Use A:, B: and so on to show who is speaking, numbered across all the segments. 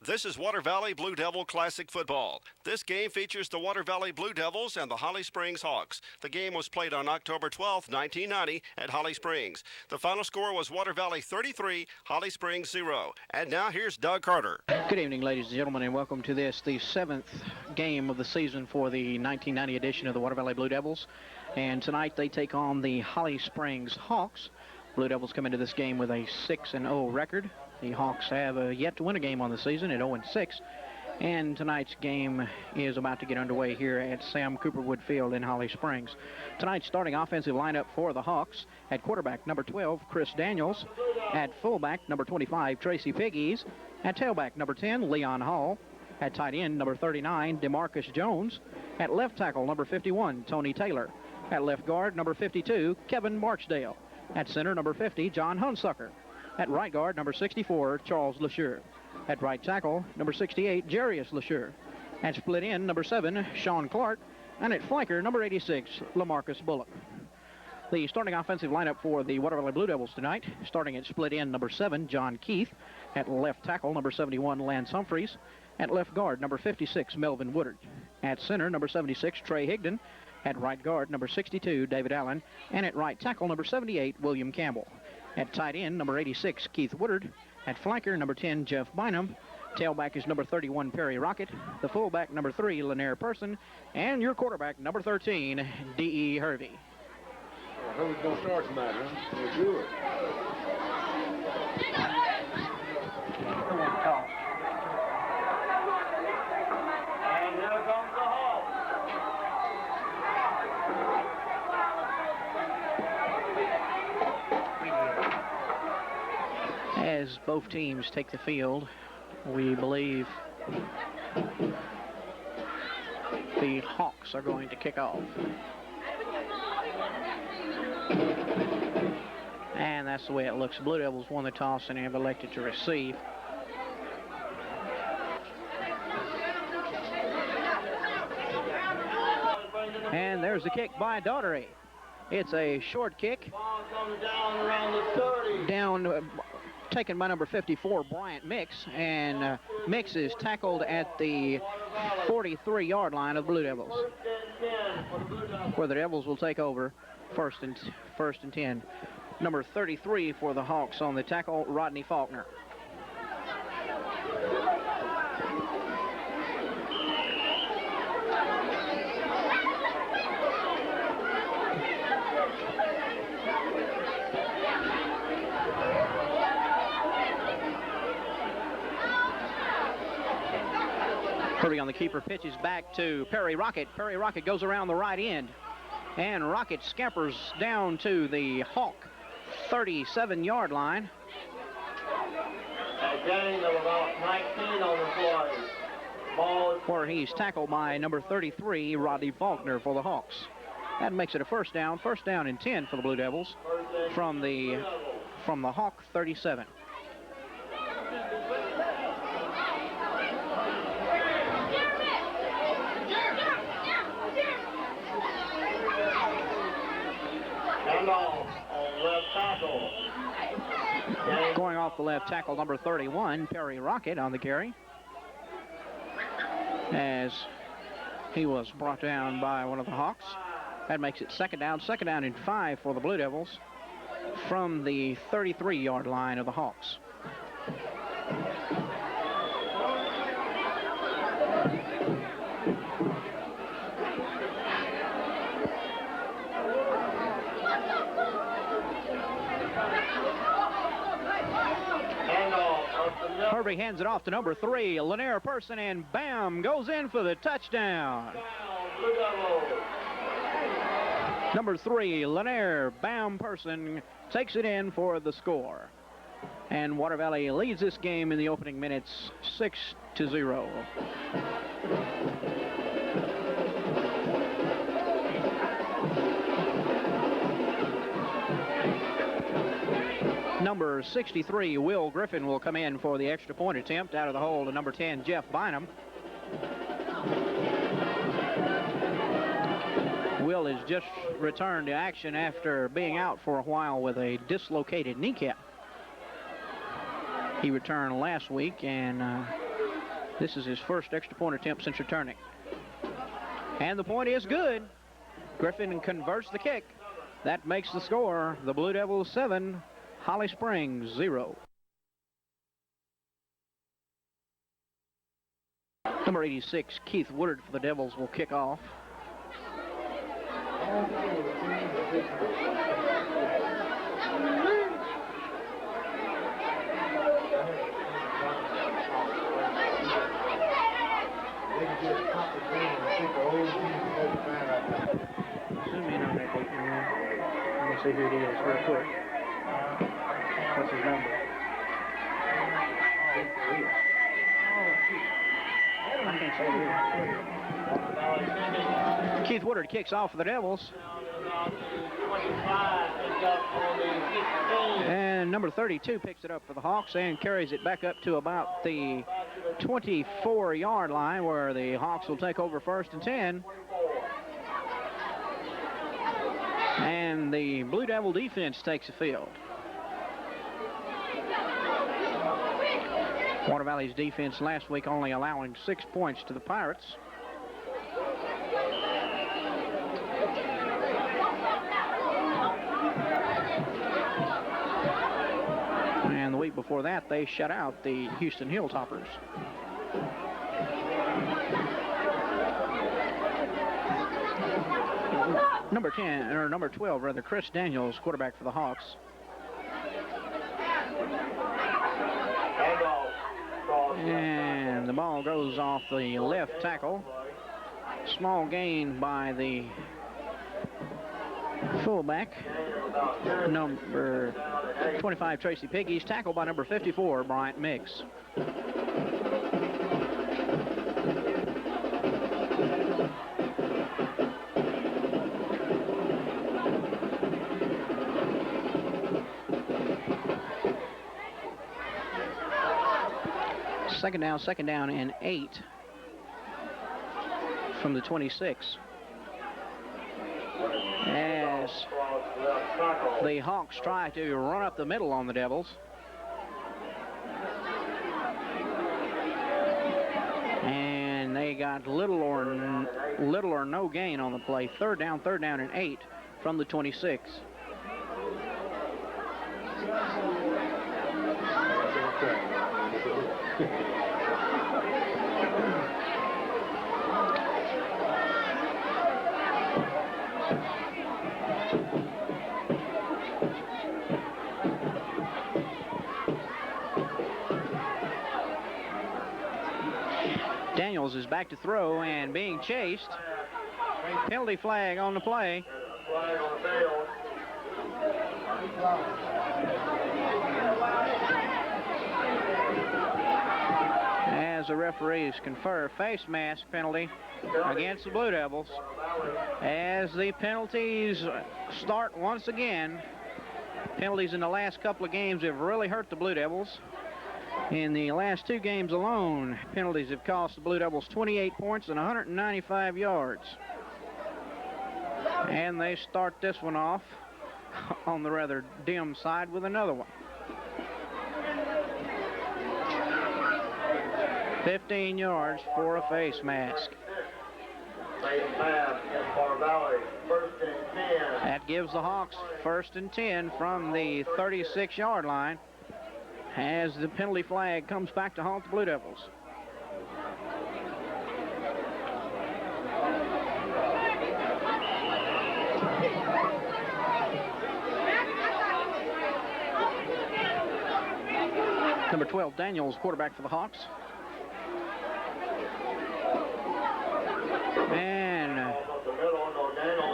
A: This is Water Valley Blue Devil Classic Football. This game features the Water Valley Blue Devils and the Holly Springs Hawks. The game was played on October 12, 1990 at Holly Springs. The final score was Water Valley 33, Holly Springs 0. And now here's Doug Carter.
B: Good evening, ladies and gentlemen, and welcome to the 7th game of the season for the 1990 edition of the Water Valley Blue Devils. And tonight they take on the Holly Springs Hawks. Blue Devils come into this game with a 6-0 record. The Hawks have yet to win a game on the season at 0-6. And tonight's game is about to get underway here at Sam Cooper Wood Field in Holly Springs. Tonight's starting offensive lineup for the Hawks: at quarterback, number 12, Chris Daniels; at fullback, number 25, Tracy Piggies; at tailback, number 10, Leon Hall; at tight end, number 39, DeMarcus Jones; at left tackle, number 51, Tony Taylor; at left guard, number 52, Kevin Marchdale; at center, number 50, John Hunsucker; at right guard, number 64, Charles LeSure; at right tackle, number 68, Jarius LeSure; at split end, number 7, Sean Clark; and at flanker, number 86, LaMarcus Bullock. The starting offensive lineup for the Water Valley Blue Devils tonight: starting at split end, number 7, John Keith; at left tackle, number 71, Lance Humphreys; at left guard, number 56, Melvin Woodard; at center, number 76, Trey Higdon; at right guard, number 62, David Allen; and at right tackle, number 78, William Campbell. At tight end, number 86, Keith Woodard; at flanker, number 10, Jeff Bynum; tailback is number 31, Perry Rocket; the fullback, number 3, Lanier Person; and your quarterback, number 13, D.E. Hervey.
C: Who's going to start tonight, huh? We're good.
D: And here comes the Hawks.
B: As both teams take the field, we believe the Hawks are going to kick off. And that's the way it looks. Blue Devils won the toss and have elected to receive. And there's the kick by Daugherty. It's a short kick.
D: Ball comes down around the 30.
B: Down, taken by number 54, Bryant Mix. And Mix is tackled at the 43-yard line of the Blue Devils,
D: First and 10 for the Blue Devils.
B: where the Devils will take over first and 10. Number 33 for the Hawks on the tackle, Rodney Faulkner. Hurry on the keeper, pitches back to Perry Rocket. Perry Rocket goes around the right end, and Rocket scampers down to the Hawk 37-yard line.
D: A gain of about 19 on the play. Ball is
B: Where he's tackled by number 33, Rodney Faulkner for the Hawks. That makes it a first down and 10 for the Blue Devils from the Hawk 37.
D: and off on left tackle.
B: Going off the left tackle, number 31, Perry Rocket on the carry, as he was brought down by one of the Hawks. That makes it second down and 5 for the Blue Devils from the 33-yard line of the Hawks. Hervey hands it off to number 3, Lanier Person, and bam, goes in for the touchdown. Number 3, Lanier Bam Person takes it in for the score. And Water Valley leads this game in the opening minutes 6-0. Number 63, Will Griffin, will come in for the extra point attempt out of the hole to number 10, Jeff Bynum. Will has just returned to action after being out for a while with a dislocated kneecap. He returned last week and This is his first extra point attempt since returning. And the point is good. Griffin converts the kick. That makes the score the Blue Devils 7, Holly Springs 0. Number 86, Keith Woodard for the Devils will kick off. Zoom in on that date, man. Let me see who it is real quick. What's his number? I can't see who. Keith Woodard kicks off for the Devils. And number 32 picks it up for the Hawks and carries it back up to about the 24-yard line where the Hawks will take over 1st and 10. And the Blue Devil defense takes the field. Water Valley's defense last week only allowing 6 points to the Pirates. And the week before that, they shut out the Houston Hilltoppers. Number 10, or number 12, rather, Chris Daniels, quarterback for the Hawks. And the ball goes off the left tackle. Small gain by the fullback, number 25, Tracy Piggies, tackled by number 54, Bryant Mix. Second down and 8 from the 26. As the Hawks try to run up the middle on the Devils. And they got little or no gain on the play. Third down and 8 from the 26. Daniels is back to throw and being chased. Penalty flag on the play. As the referees confer face mask penalty against the Blue Devils. As the penalties start once again. Penalties in the last couple of games have really hurt the Blue Devils. In the last 2 games alone, penalties have cost the Blue Devils 28 points and 195 yards. And they start this one off on the rather dim side with another one. 15 yards for a face mask. That gives the Hawks 1st and 10 from the 36-yard line as the penalty flag comes back to haunt the Blue Devils. Number 12, Daniels, quarterback for the Hawks. And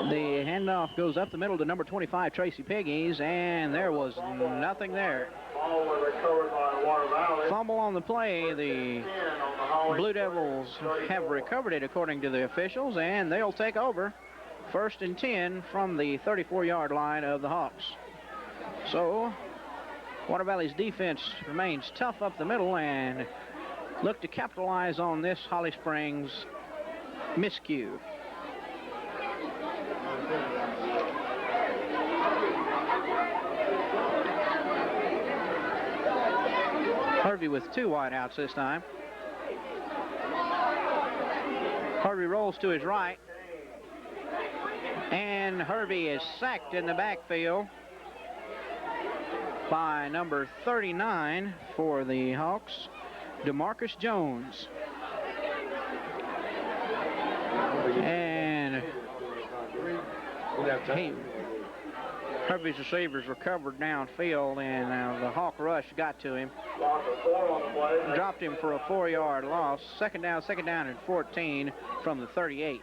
B: the handoff goes up the middle to number 25, Tracy Piggies, and there was nothing there. Fumble on the play. The Blue Devils have recovered it according to the officials, and they'll take over 1st and 10 from the 34-yard line of the Hawks. So Water Valley's defense remains tough up the middle and look to capitalize on this Holly Springs miscue. Harvey with 2 wideouts this time. Hervey rolls to his right. And Hervey is sacked in the backfield by number 39 for the Hawks, DeMarcus Jones. And Hervey's receivers recovered downfield, and the Hawk rush got to him. Dropped him for a 4-yard loss. Second down and 14 from the 38.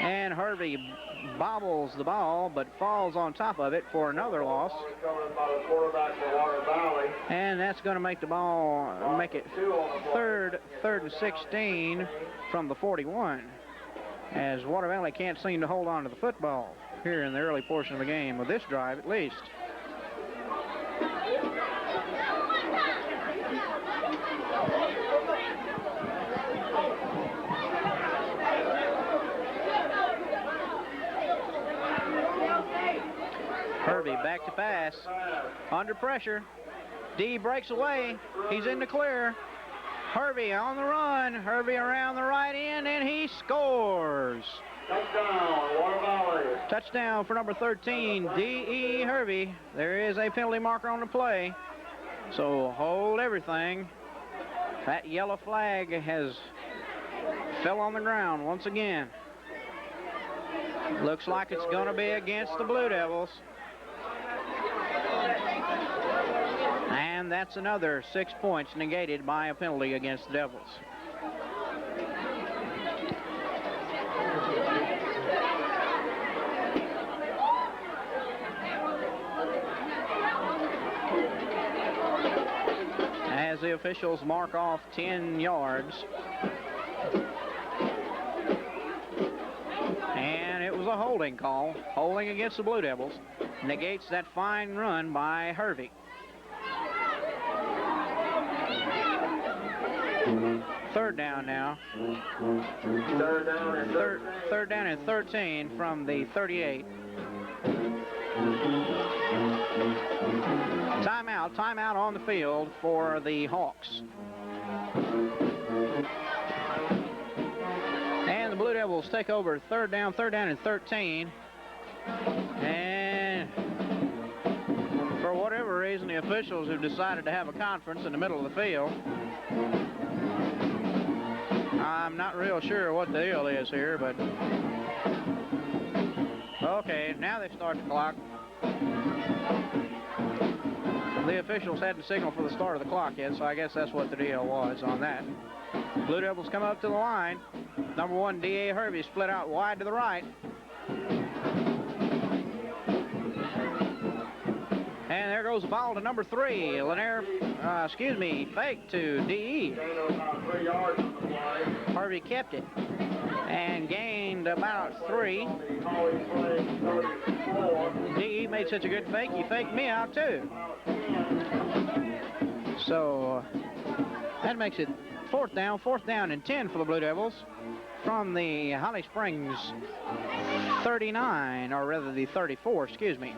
B: And Hervey bobbles the ball, but falls on top of it for another loss. And that's going to make the ball, make it third and 16 from the 41, as Water Valley can't seem to hold on to the football here in the early portion of the game, of this drive at least. Hervey back to pass, under pressure. D breaks away, he's in the clear. Hervey on the run, Hervey around the right end, and he scores.
D: Touchdown, Water Valley.
B: Touchdown for number 13, D.E. Hervey. There is a penalty marker on the play, so hold everything. That yellow flag has fell on the ground once again. Looks like it's going to be against the Blue Devils. And that's another 6 points negated by a penalty against the Devils. As the officials mark off 10 yards. And it was a holding call, holding against the Blue Devils. Negates that fine run by Hervey. Third down now. Third down and 13 from the 38. Timeout on the field for the Hawks. And the Blue Devils take over third down and 13. And for whatever reason, the officials have decided to have a conference in the middle of the field. I'm not real sure what the deal is here, but okay, now they start the clock. The officials hadn't signaled for the start of the clock yet, so I guess that's what the deal was on that. Blue Devils come up to the line. Number 1, D.A. Hervey split out wide to the right. And there goes the ball to number 3. Fake to D.E. Hervey kept it and gained about 3. D.E. made such a good fake, he faked me out too. So that makes it fourth down and 10 for the Blue Devils from the Holly Springs 39, or rather the 34, excuse me.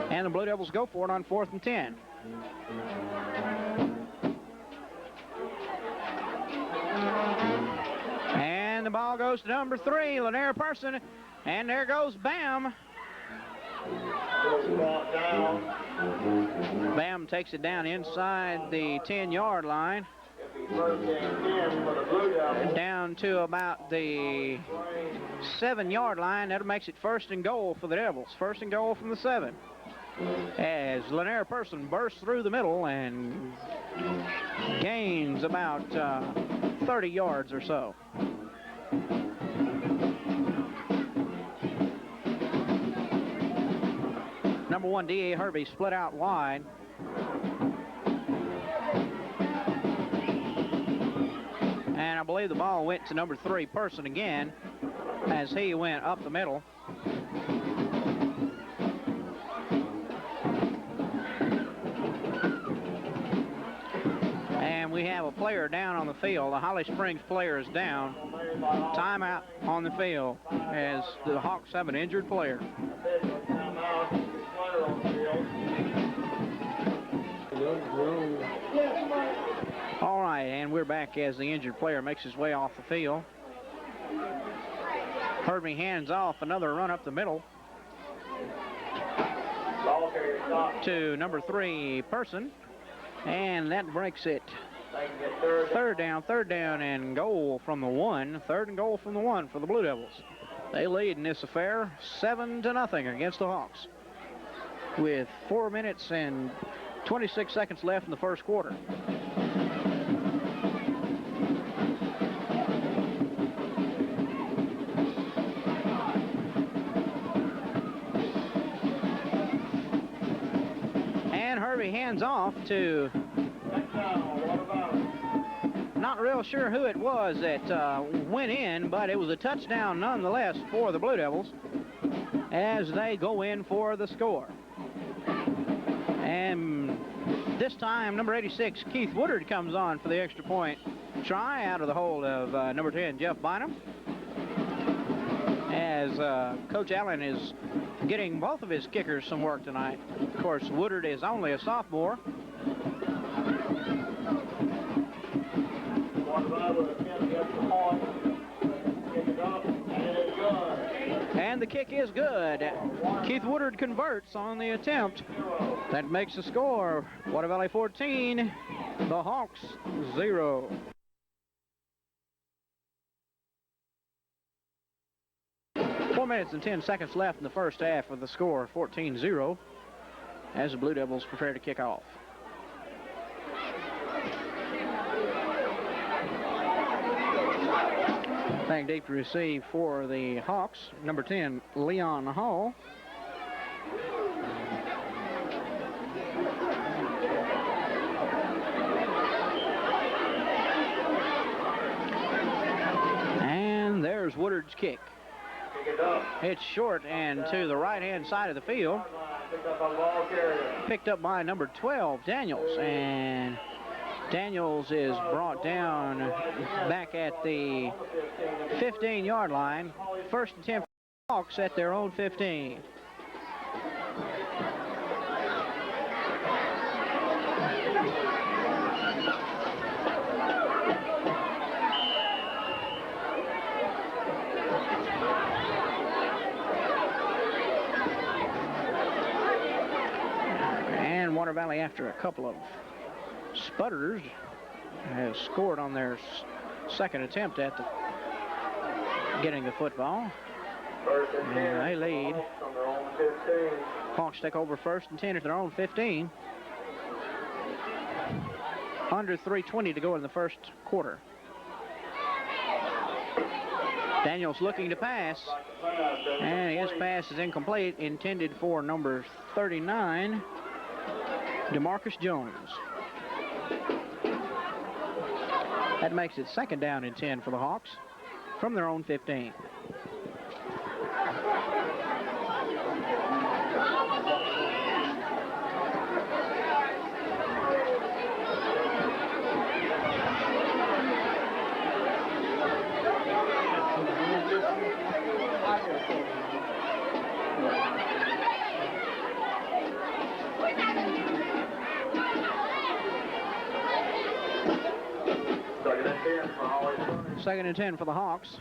B: And the Blue Devils go for it on 4th and 10. And the ball goes to number 3, Lanier Person, and there goes Bam. Bam takes it down inside the 10-yard line. Down to about the 7-yard line. That makes it 1st and goal for the Devils. 1st and goal from the 7. As Lanier Person bursts through the middle and gains about 30 yards or so. Number 1, D.A. Hervey split out wide. And I believe the ball went to number 3, Person again, as he went up the middle. And we have a player down on the field. The Holly Springs player is down. Timeout on the field as the Hawks have an injured player. we're back as the injured player makes his way off the field. Herbie hands off, another run up the middle to number 3, Person, and that breaks it. Third down and goal from the 1. Third and goal from the 1 for the Blue Devils. They lead in this affair 7-0 against the Hawks, with 4 minutes and 26 seconds left in the first quarter. And Herbie hands off to, not real sure who it was that went in, but it was a touchdown nonetheless for the Blue Devils as they go in for the score. And this time, number 86, Keith Woodard, comes on for the extra point try out of the hold of number 10, Jeff Bynum, as Coach Allen is getting both of his kickers some work tonight. Of course, Woodard is only a sophomore. And the kick is good. Keith Woodard converts on the attempt. That makes the score Water Valley 14, the Hawks 0. Four minutes and 10 seconds left in the first half of the score, 14-0, as the Blue Devils prepare to kick off. Back deep to receive for the Hawks, number 10, Leon Hall. And there's Woodard's kick. It's short and to the right-hand side of the field. Picked up by number 12, Daniels. And Daniels is brought down back at the 15-yard line. First and 10 for the Hawks at their own 15. And Water Valley, after a couple of sputters, has scored on their second attempt at getting the football. And they lead. Hawks take over first and 10 at their own 15. Under 3:20 to go in the first quarter. Daniels looking to pass, and his pass is incomplete, intended for number 39, DeMarcus Jones. That makes it second down and 10 for the Hawks from their own 15. Second and 10 for the Hawks.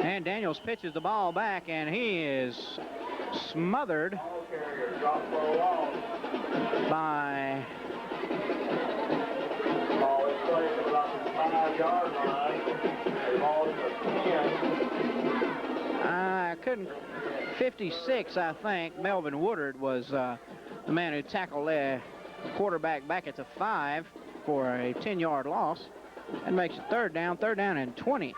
B: And Daniels pitches the ball back, and he is smothered by I couldn't 56, I think. Melvin Woodard was the man who tackled the quarterback back at the 5 for a 10-yard loss. That makes it third down and 20.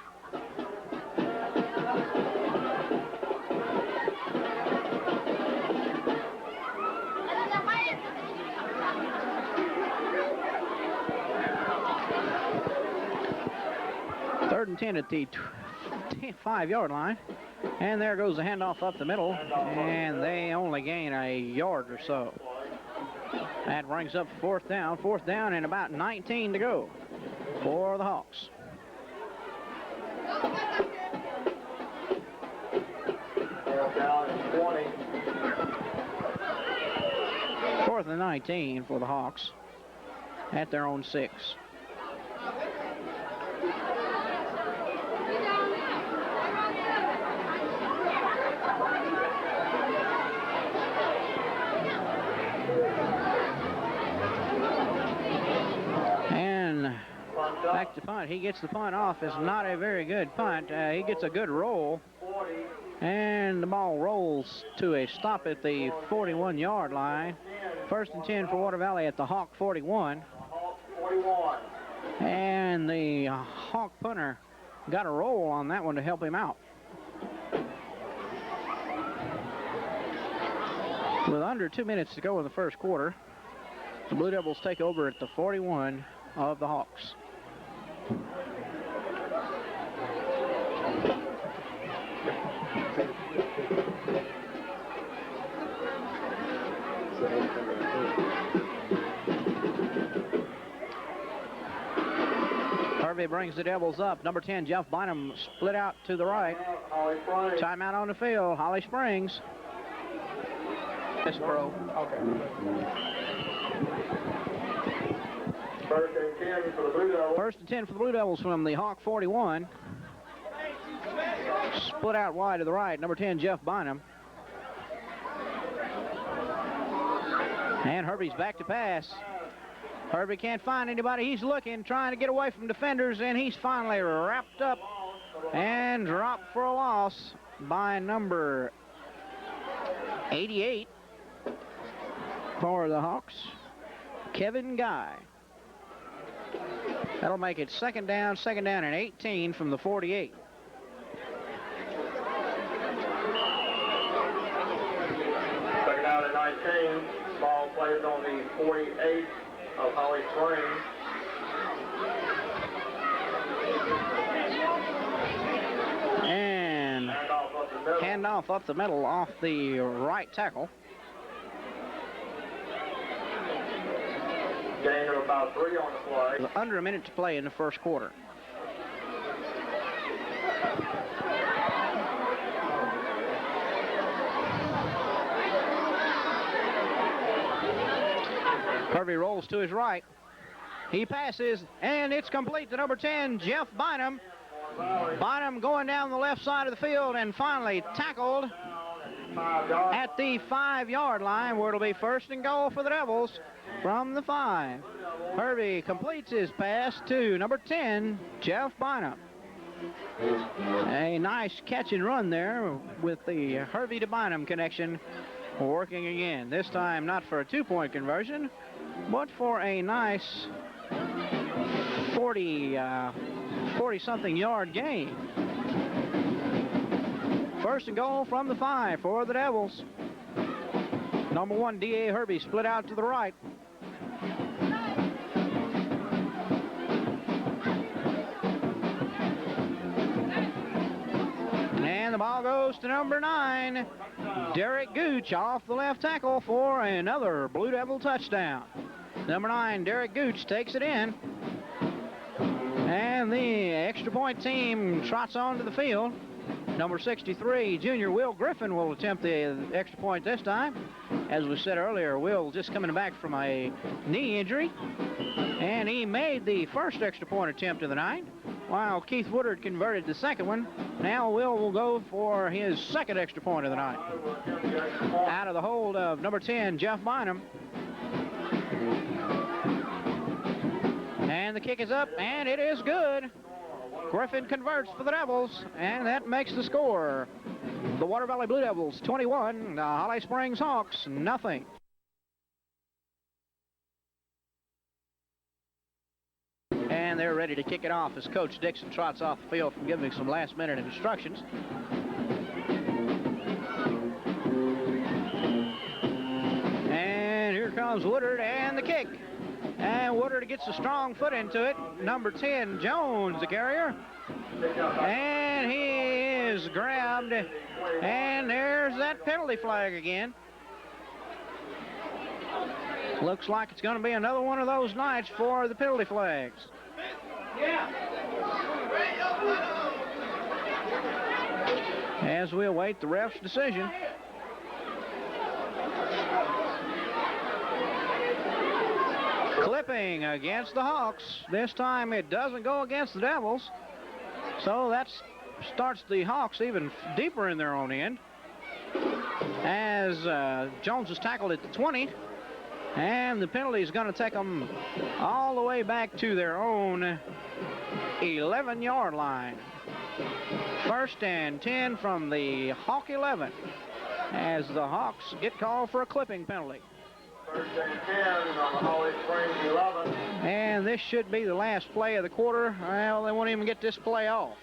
B: Third and 10 at the 5-yard line. And there goes the handoff up the middle, and they only gain a yard or so. That brings up fourth down and about 19 to go for the Hawks. Fourth and 19 for the Hawks. at their own 6. And back to punt. He gets the punt off. It's not a very good punt. He gets a good roll. And the ball rolls to a stop at the 41-yard line. 1st and 10 for Water Valley at the Hawk 41. And the Hawk punter got a roll on that one to help him out. With under 2 minutes to go in the first quarter, the Blue Devils take over at the 41 of the Hawks. Harvey brings the Devils up. Number 10, Jeff Bynum, split out to the right. Timeout on the field, Holly Springs. Yes, bro.
C: Okay.
B: 1st and 10 for the Blue Devils from the Hawk 41. Split out wide to the right. Number 10, Jeff Bynum. And Herbie's back to pass. Herbie can't find anybody. He's looking, trying to get away from defenders, and he's finally wrapped up and dropped for a loss by number 88 for the Hawks, Kevin Guy. That'll make it second down and 18 from the 48.
E: Second down and 19. Ball played on the 48 of Holly Springs.
B: And handoff up the middle off the right tackle.
E: Gain of about 3 on the play.
B: With under a minute to play in the first quarter. Harvey rolls to his right. He passes, and it's complete to number 10, Jeff Bynum. Bynum going down the left side of the field and finally tackled at the 5-yard line, where it'll be 1st and goal for the Devils from the 5. Harvey completes his pass to number 10, Jeff Bynum. A nice catch and run there with the Harvey to Bynum connection working again. This time not for a 2-point conversion, but for a nice 40-something yard gain. 1st and goal from the 5 for the Devils. Number 1, D.A. Herbie split out to the right. And the ball goes to number 9, Derek Gooch, off the left tackle for another Blue Devil touchdown. Number 9, Derek Gooch takes it in. And the extra point team trots onto the field. Number 63, junior Will Griffin, will attempt the extra point this time. As we said earlier, Will just coming back from a knee injury. And he made the first extra point attempt of the night, while Keith Woodard converted the second one. Now Will will go for his second extra point of the night. Out of the hold of number 10, Jeff Bynum. And the kick is up, and it is good. Griffin converts for the Devils, and that makes the score. The Water Valley Blue Devils 21, the Holly Springs Hawks nothing. And they're ready to kick it off as Coach Dixon trots off the field from giving some last-minute instructions. And here comes Woodard and the kick. And Woodard gets a strong foot into it. Number 10, Jones, the carrier. And he is grabbed. And there's that penalty flag again. Looks like it's going to be another one of those nights for the penalty flags. As we await the ref's decision. clipping against the Hawks. This time it doesn't go against the Devils. So that starts the Hawks even deeper in their own end. As Jones is tackled at the 20. And the penalty is going to take them all the way back to their own 11-yard line. 1st and 10 from the Hawk 11 as the Hawks get called for a clipping penalty.
E: 1st and 10 on the Holly Springs 11.
B: And this should be the last play of the quarter. Well, they won't even get this play off.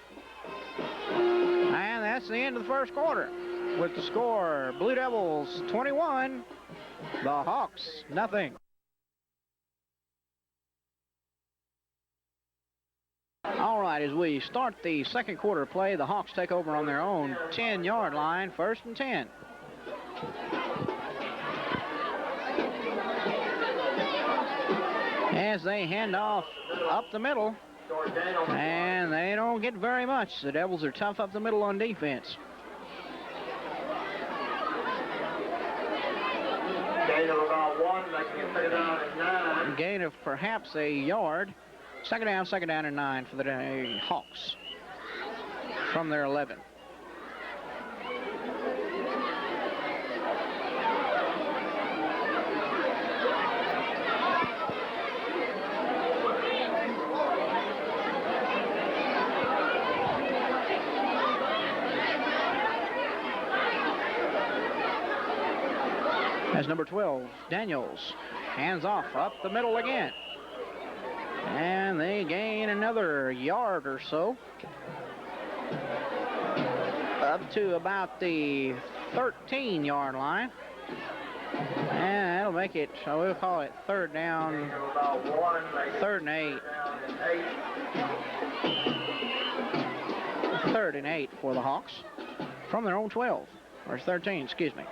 B: And that's the end of the first quarter. With the score, Blue Devils 21, the Hawks nothing. All right, as we start the second quarter play, the Hawks take over on their own 10-yard line, 1st and 10. As they hand off up the middle, and they don't get very much. The Devils are tough up the middle on defense.
E: Gain of about 1, making it 2nd down and 9.
B: Gain of perhaps a yard. Second down and 9 for the Hawks from their 11. As number 12, Daniels, hands off up the middle again. And they gain another yard or so. Up to about the 13-yard line. And that'll make it, so we'll call it 3rd down, 3rd and 8. 3rd and 8 for the Hawks from their own 12, or 13, excuse me.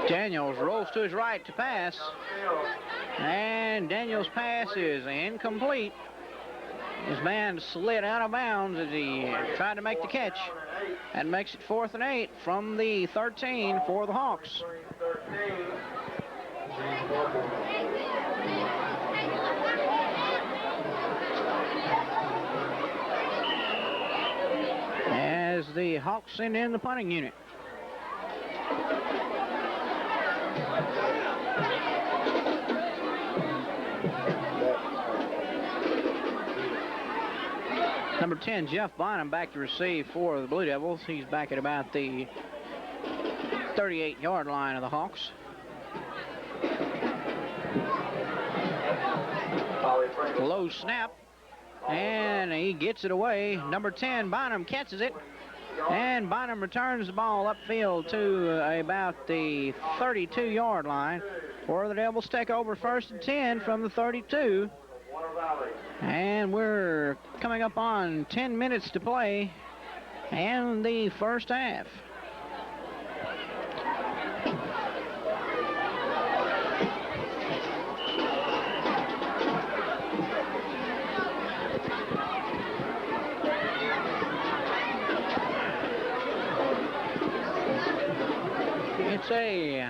B: Daniels rolls to his right to pass, and Daniels' pass is incomplete. His man slid out of bounds as he tried to make the catch. That makes it 4th and 8 from the 13 for the Hawks. As the Hawks send in the punting unit. Number 10, Jeff Bonham, back to receive for the Blue Devils. He's back at about the 38-yard line of the Hawks. Low snap, and he gets it away. Number 10, Bonham catches it, and Bonham returns the ball upfield to about the 32-yard line, where the Devils take over 1st and 10 from the 32. And we're coming up on 10 minutes to play and the first half. It's a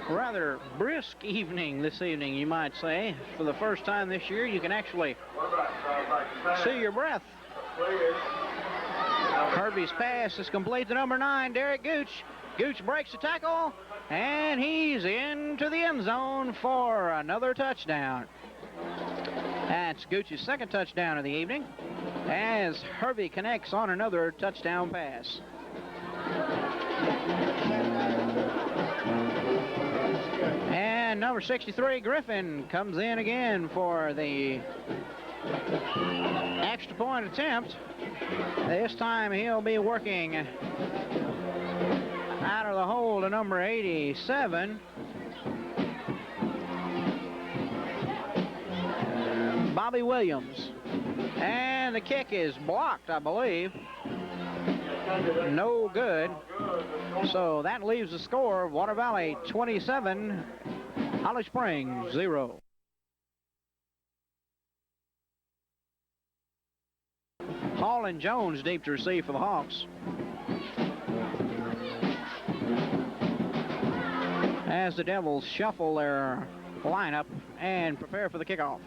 B: rather brisk evening this evening, you might say. For the first time this year, you can actually see your breath. Kirby's pass is complete to number 9, Derek Gooch. Gooch breaks the tackle, and he's into the end zone for another touchdown. That's Gooch's 2nd touchdown of the evening, as Hervey connects on another touchdown pass. And number 63, Griffin, comes in again for the extra point attempt. This time he'll be working out of the hole to number 87, Bobby Williams. And the kick is blocked, I believe. no good. So that leaves the score, Water Valley 27, Holly Springs 0. Hall and Jones deep to receive for the Hawks. As the Devils shuffle their lineup and prepare for the kickoff.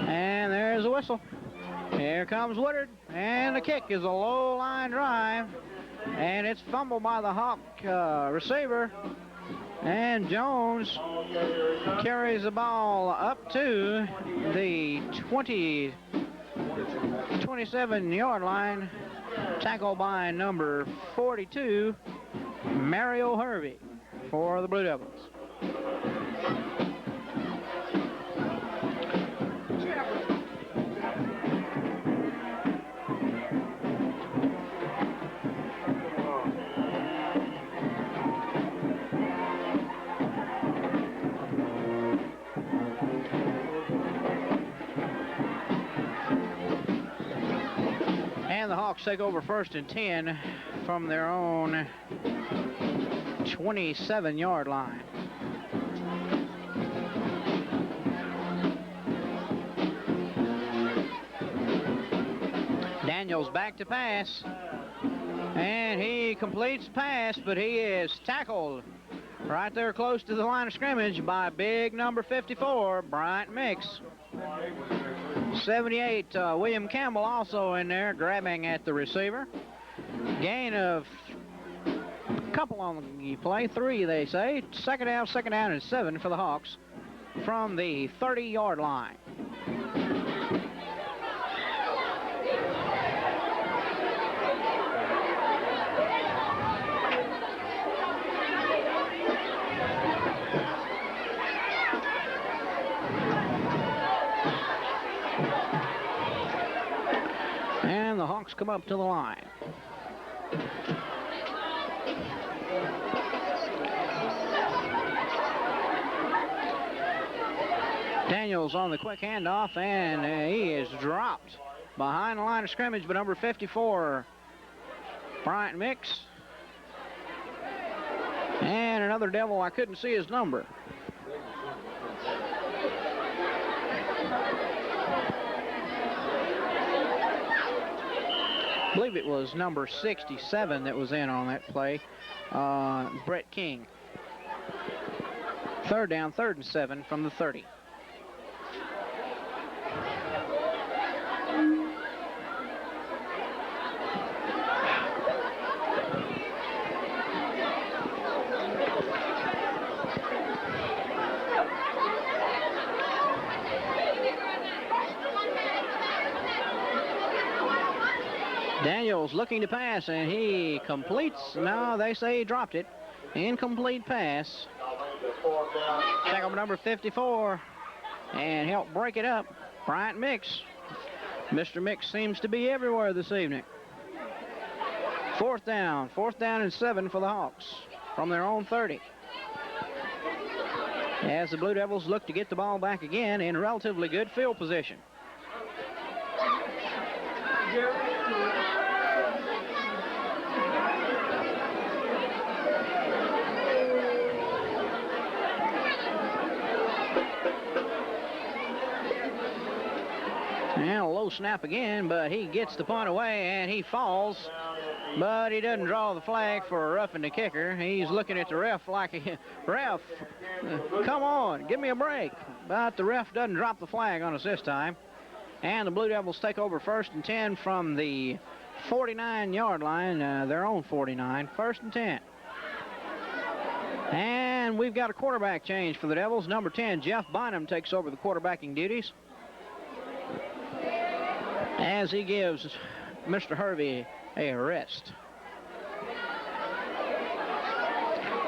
B: And there's a whistle. Here comes Woodard, and the kick is a low line drive, and it's fumbled by the Hawk receiver, and Jones carries the ball up to the 27-yard line, tackled by number 42, Mario Hervey, for the Blue Devils. And the Hawks take over 1st and 10 from their own 27-yard line. Daniels back to pass, and he completes the pass, but he is tackled right there close to the line of scrimmage by big number 54, Bryant Mix. 78, William Campbell also in there grabbing at the receiver. Gain of a couple on the play, 3 they say. Second down, and 7 for the Hawks from the 30-yard line. And the Hawks come up to the line. Daniels on the quick handoff, and he is dropped behind the line of scrimmage by number 54, Bryant Mix. And another Devil, I couldn't see his number. I believe it was number 67 that was in on that play, Brett King. 3rd down, 3rd and 7 from the 30. Daniels looking to pass, and he completes. No, they say he dropped it. Incomplete pass. Tackle number 54, and help break it up, Bryant Mix. Mr. Mix seems to be everywhere this evening. 4th down and 7 for the Hawks from their own 30. As the Blue Devils look to get the ball back again in relatively good field position. And a low snap again, but he gets the punt away, and he falls. But he doesn't draw the flag for a roughing the kicker. He's looking at the ref like, ref, come on, give me a break. But the ref doesn't drop the flag on us this time. And the Blue Devils take over 1st and 10 from the 49-yard line, their own 49, 1st and 10. And we've got a quarterback change for the Devils. Number 10, Jeff Bynum, takes over the quarterbacking duties, as he gives Mr. Hervey a rest.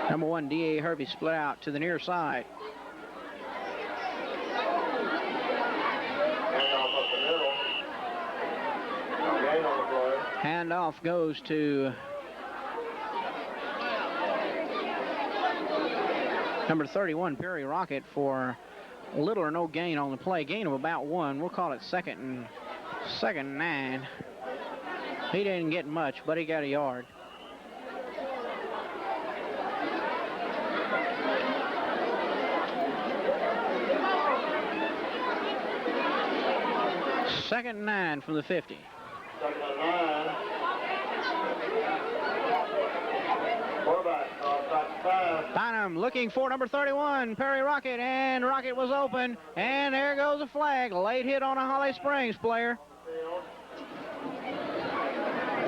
B: Number 1, D.A. Hervey split out to the near side.
E: Hand off up the middle. Gain on the play.
B: handoff goes to number 31, Perry Rocket, for little or no gain on the play. Gain of about 1. We'll call it second and 9. He didn't get much, but he got a yard. Second and 9 from the 50.
E: Second and 9. Quarterback, back to pass.
B: Bynum looking for number 31, Perry Rocket, and Rocket was open, and there goes a flag. Late hit on a Holly Springs player.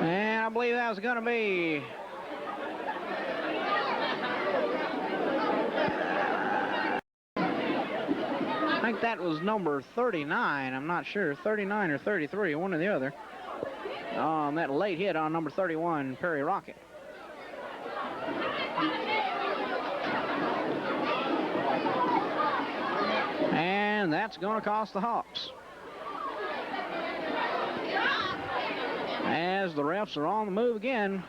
B: And I believe that was going to be I think that was number 39. I'm not sure, 39 or 33, one or the other. That late hit on number 31, Perry Rocket. And that's going to cost the Hawks, as the refs are on the move again.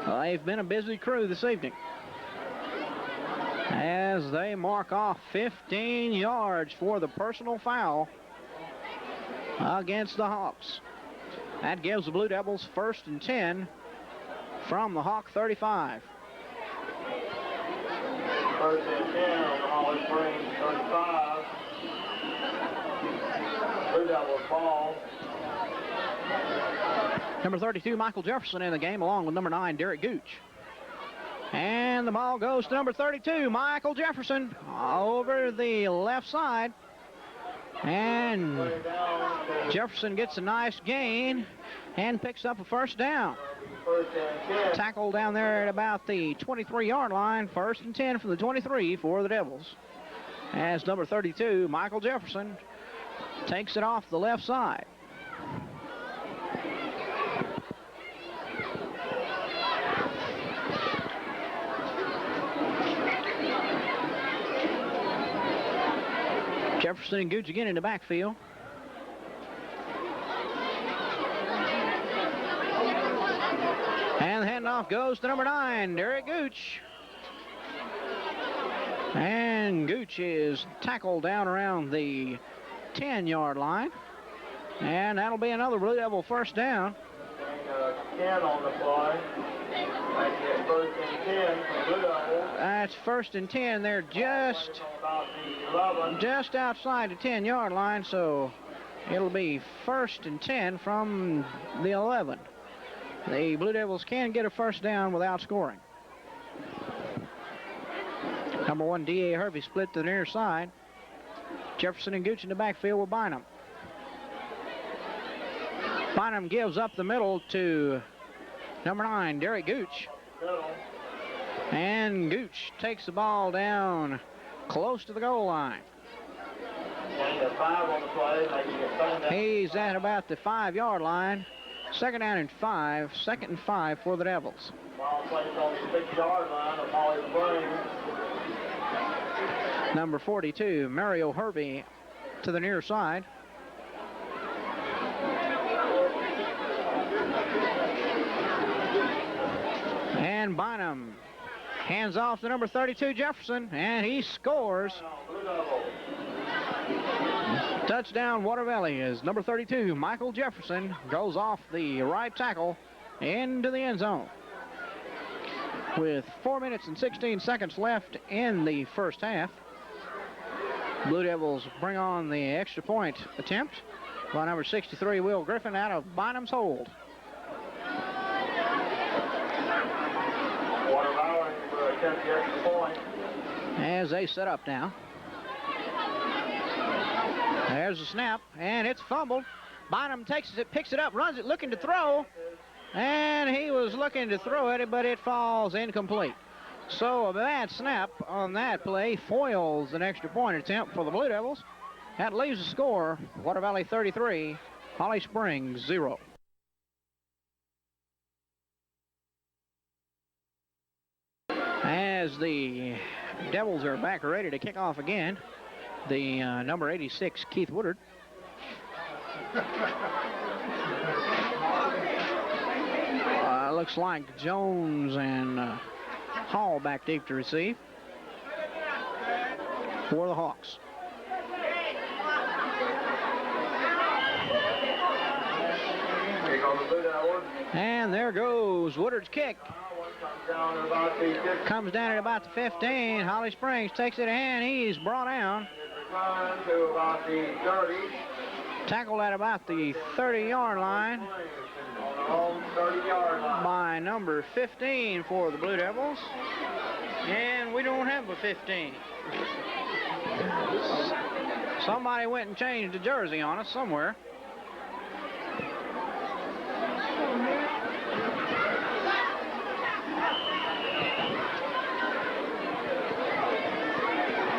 B: They've been a busy crew this evening, as they mark off 15 yards for the personal foul against the Hawks. That gives the Blue Devils 1st and 10 from the Hawk 35.
E: 1st and 10 on the Holly Springs 35. Blue Devils ball.
B: Number 32, Michael Jefferson, in the game, along with number 9, Derek Gooch. And the ball goes to number 32, Michael Jefferson, over the left side. And Jefferson gets a nice gain and picks up a first down.
E: 1st and 10.
B: Tackle down there at about the 23-yard line. 1st and 10 from the 23 for the Devils, as number 32, Michael Jefferson, takes it off the left side. Jefferson and Gooch again in the backfield. And the handoff goes to number 9, Derek Gooch. And Gooch is tackled down around the 10-yard line. And that'll be another Blue Devil first down.
E: 10 on the play. That's 1st and 10 for Blue Devils.
B: That's 1st and 10. They're just outside the 10-yard line, so it'll be 1st and 10 from the 11. The Blue Devils can get a first down without scoring. Number 1, D.A. Hervey split to the near side. Jefferson and Gooch in the backfield with Bynum. Bynum gives up the middle to number 9, Derek Gooch. And Gooch takes the ball down close to the goal line. He's at about the 5-yard line. 2nd down and 5. 2nd and 5 for the Devils.
E: Ball placed on the 6-yard line of Holly Springs.
B: Number 42, Mario Hervey, to the near side. And Bynum hands off to number 32, Jefferson, and he scores. Touchdown, Water Valley, as number 32, Michael Jefferson, goes off the right tackle into the end zone. With 4 minutes and 16 seconds left in the first half, Blue Devils bring on the extra point attempt by number 63, Will Griffin, out of Bynum's hold.
E: Water Valley will attempt the extra point.
B: As they set up now. There's a snap, and it's fumbled. Bynum takes it, picks it up, runs it, looking to throw. And he was looking to throw it, but it falls incomplete. So a bad snap on that play foils an extra point attempt for the Blue Devils. That leaves the score, Water Valley 33, Holly Springs 0. As the Devils are back ready to kick off again, the number 86, Keith Woodard. looks like Jones and Hall back deep to receive for the Hawks. And there goes Woodard's kick. Comes down at about the 15. Holly Springs takes it in. He's brought down. Tackled at about the 30-yard line by number 15 for the Blue Devils. And we don't have a 15. Somebody went and changed the jersey on us somewhere.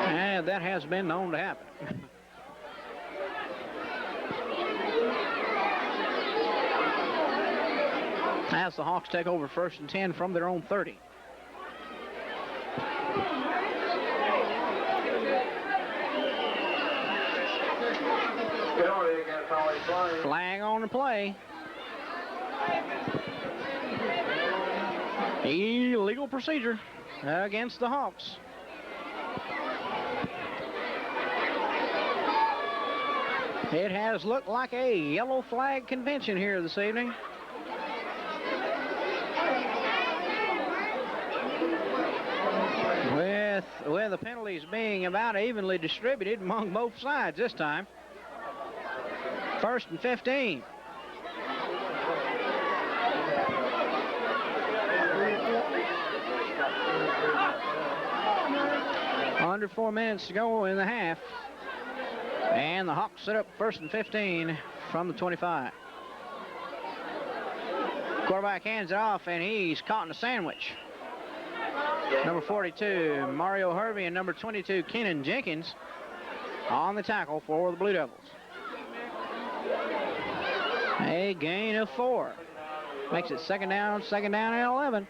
B: And that has been known to happen. As the Hawks take over 1st and 10 from their own 30. Flag on the play. Illegal procedure against the Hawks. It has looked like a yellow flag convention here this evening. With the penalties being about evenly distributed among both sides this time. 1st and 15. Under 4 minutes to go in the half. And the Hawks set up 1st and 15 from the 25. Quarterback hands it off, and he's caught in a sandwich. Number 42, Mario Hervey, and number 22, Kenan Jenkins, on the tackle for the Blue Devils. A gain of 4. Makes it second down and 11.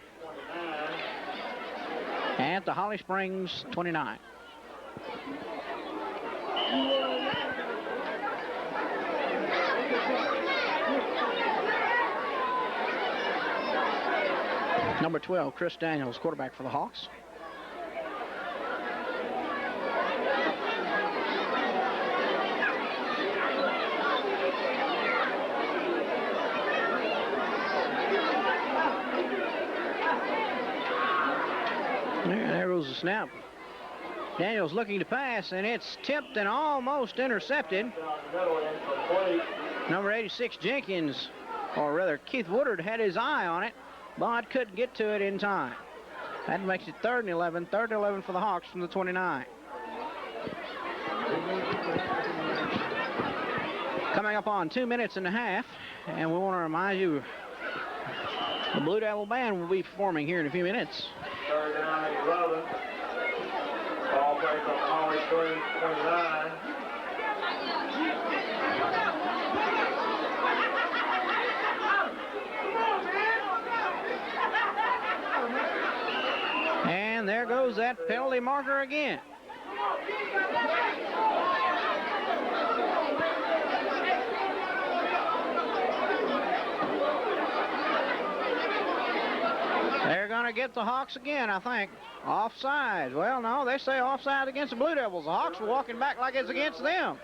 B: At the Holly Springs 29. Number 12, Chris Daniels, quarterback for the Hawks. There goes the snap. Daniels looking to pass, and it's tipped and almost intercepted. Number 86, Jenkins, or rather Keith Woodard, had his eye on it, but couldn't get to it in time. That makes it 3rd and 11. 3rd and 11 for the Hawks from the 29. Coming up on 2 minutes and a half, and we want to remind you the Blue Devil Band will be performing here in a few minutes.
E: 3rd down and 11. Ball play from Holly Springs 29.
B: And there goes that penalty marker again. They're going to get the Hawks again, I think. Offside. Well, no, they say offside against the Blue Devils. The Hawks are walking back like it's against them.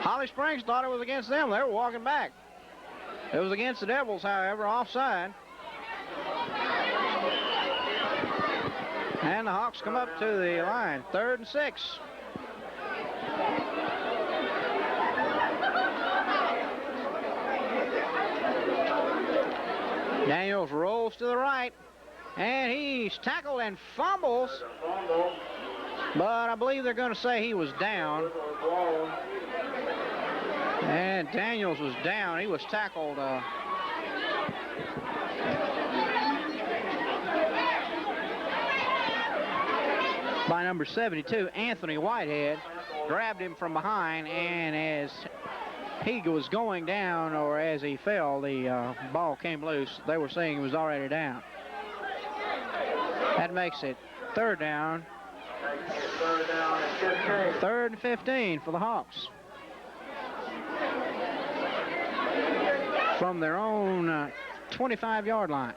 B: Holly Springs thought it was against them. They were walking back. It was against the Devils, however, offside. And the Hawks come up to the line. 3rd and 6. Daniels rolls to the right, and he's tackled and fumbles. But I believe they're going to say he was down. And Daniels was down. He was tackled. By number 72, Anthony Whitehead. Grabbed him from behind, and as he was going down, or as he fell, the ball came loose. They were saying he was already down. That makes it 3rd down. 3rd and 15 for the Hawks. from their own 25-yard line.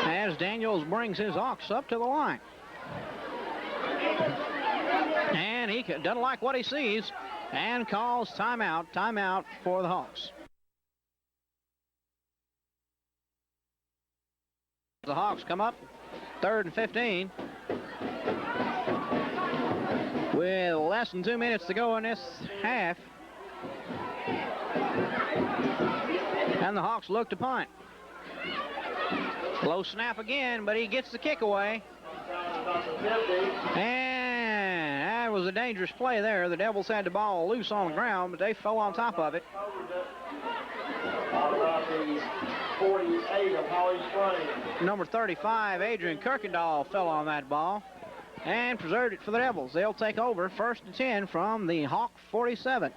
B: As Daniels brings his Hawks up to the line. And he doesn't like what he sees and calls timeout for the Hawks. The Hawks come up, 3rd and 15. With less than 2 minutes to go in this half. And the Hawks look to punt. Low snap again, but he gets the kick away. And that was a dangerous play there. The Devils had the ball loose on the ground, but they fell on top of it.
E: The 48 of Holly Springs.
B: Number 35, Adrian Kirkendall, fell on that ball and preserved it for the Devils. They'll take over 1st and 10 from the Hawk 47.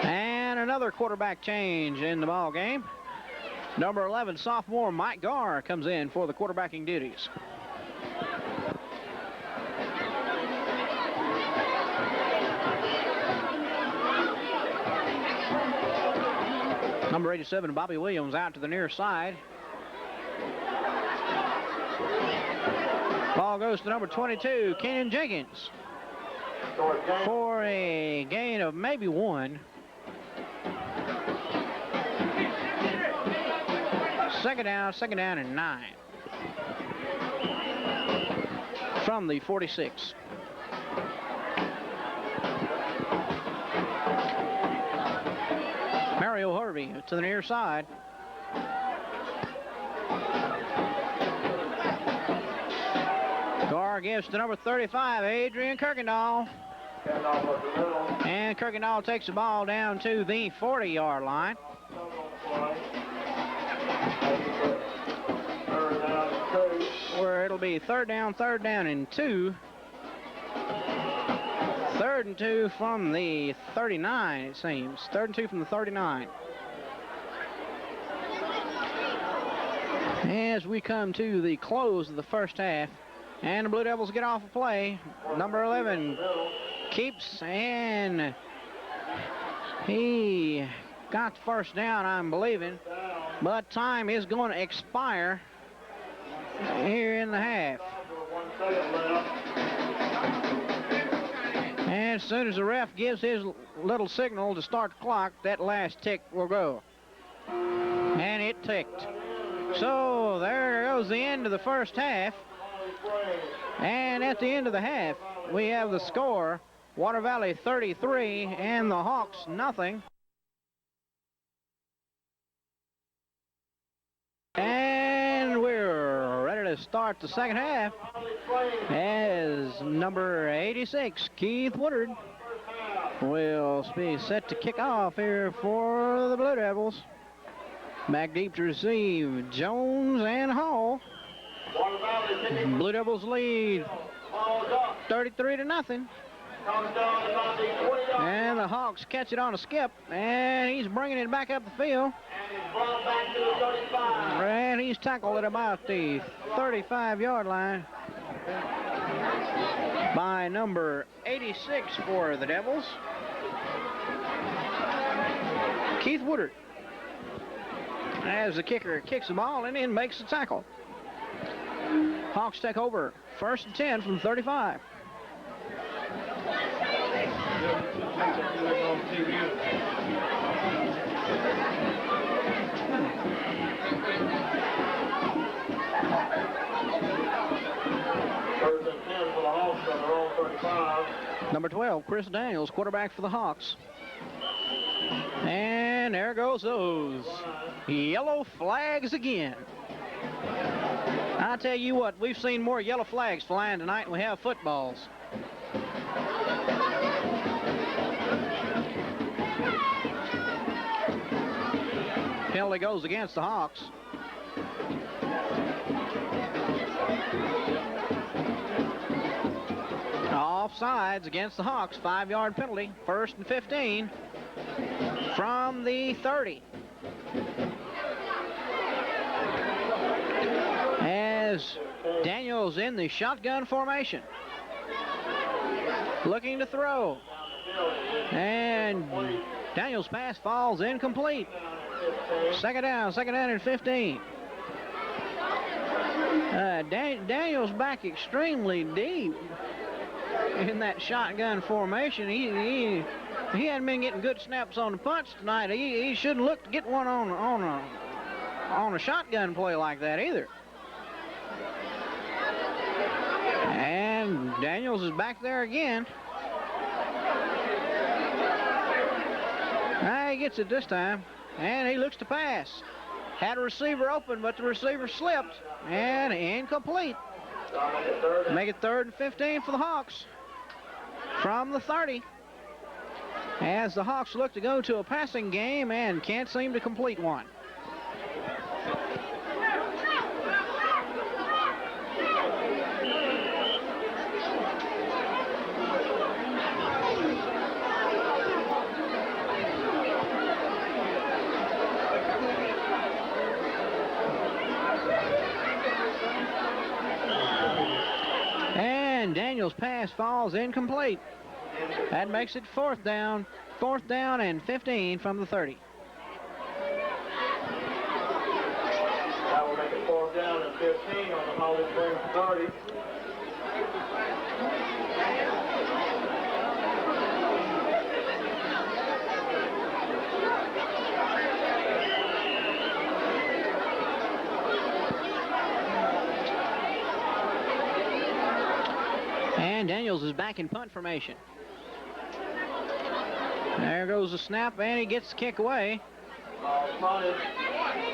B: And another quarterback change in the ball game. Number 11, sophomore Mike Garr comes in for the quarterbacking duties. Number 87, Bobby Williams, out to the near side. Ball goes to number 22, Kenan Jenkins, for a gain of maybe 1. Second down and 9 from the 46. Mario Harvey to the near side. Garr gives to number 35, Adrian Kirkendall. And Kirkendall takes the ball down to the 40-yard line. Where it'll be third down and 2. 3rd and 2 from the 39, it seems. 3rd and 2 from the 39. As we come to the close of the first half, and the Blue Devils get off a play. Number 11 keeps, and he got the first down, I'm believing. But time is going to expire here in the half. And as soon as the ref gives his little signal to start the clock, that last tick will go. And it ticked. So there goes the end of the first half. And at the end of the half, we have the score, Water Valley 33 and the Hawks nothing. And we're ready to start the second half as number 86, Keith Woodard, will be set to kick off here for the Blue Devils. Back deep to receive Jones and Hall. Blue Devils lead 33-0. And the Hawks catch it on a skip, and he's bringing it back up the field. And he's tackled at about the 35-yard line by number 86 for the Devils, Keith Woodard. As the kicker kicks the ball and then makes the tackle. Hawks take over 1st and 10 from 35. Number 12, Chris Daniels, quarterback for the Hawks. And there goes those yellow flags again. I tell you what, we've seen more yellow flags flying tonight than we have footballs. Penalty goes against the Hawks. Offsides against the Hawks, 5-yard penalty, 1st and 15 from the 30. As Daniels in the shotgun formation, looking to throw, and Daniels' pass falls incomplete. Second down and 15. Daniels back extremely deep in that shotgun formation. He hadn't been getting good snaps on the punts tonight. He shouldn't look to get one on a shotgun play like that either. And Daniels is back there again. He gets it this time, and he looks to pass. Had a receiver open, but the receiver slipped, and incomplete. Make it 3rd and 15 for the Hawks from the 30. As the Hawks look to go to a passing game and can't seem to complete one. And Daniels' pass falls incomplete. That makes it 4th down and 15 from the 30.
E: That will make it 4th down and 15 on the Holly Springs 30.
B: And Daniels is back in punt formation. There goes the snap, and he gets the kick away.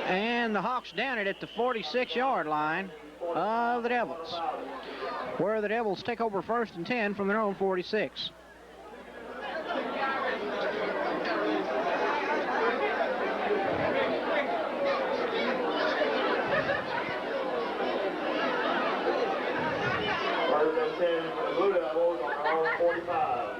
B: And the Hawks down it at the 46-yard line of the Devils, where the Devils take over 1st and 10 from their own 46.
E: Blue Devils on their own 45.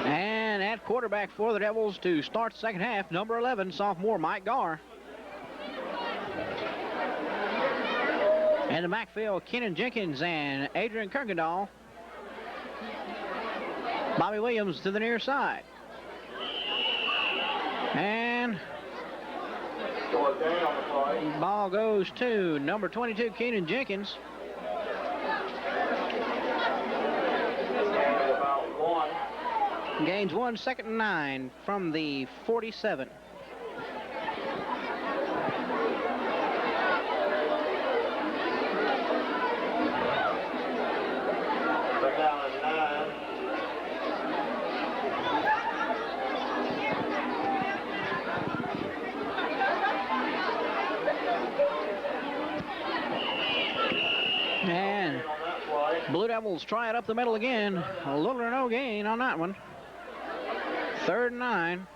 B: And at quarterback for the Devils to start the second half, number 11, sophomore Mike Garr. And the backfield, Kenan Jenkins and Adrian Kirkendall. Bobby Williams to the near side. And ball goes to number 22, Kenan Jenkins. Gains 1, 2nd and 9 from the 47. And Blue Devils try it up the middle again. A little or no gain on that one. 3rd and 9.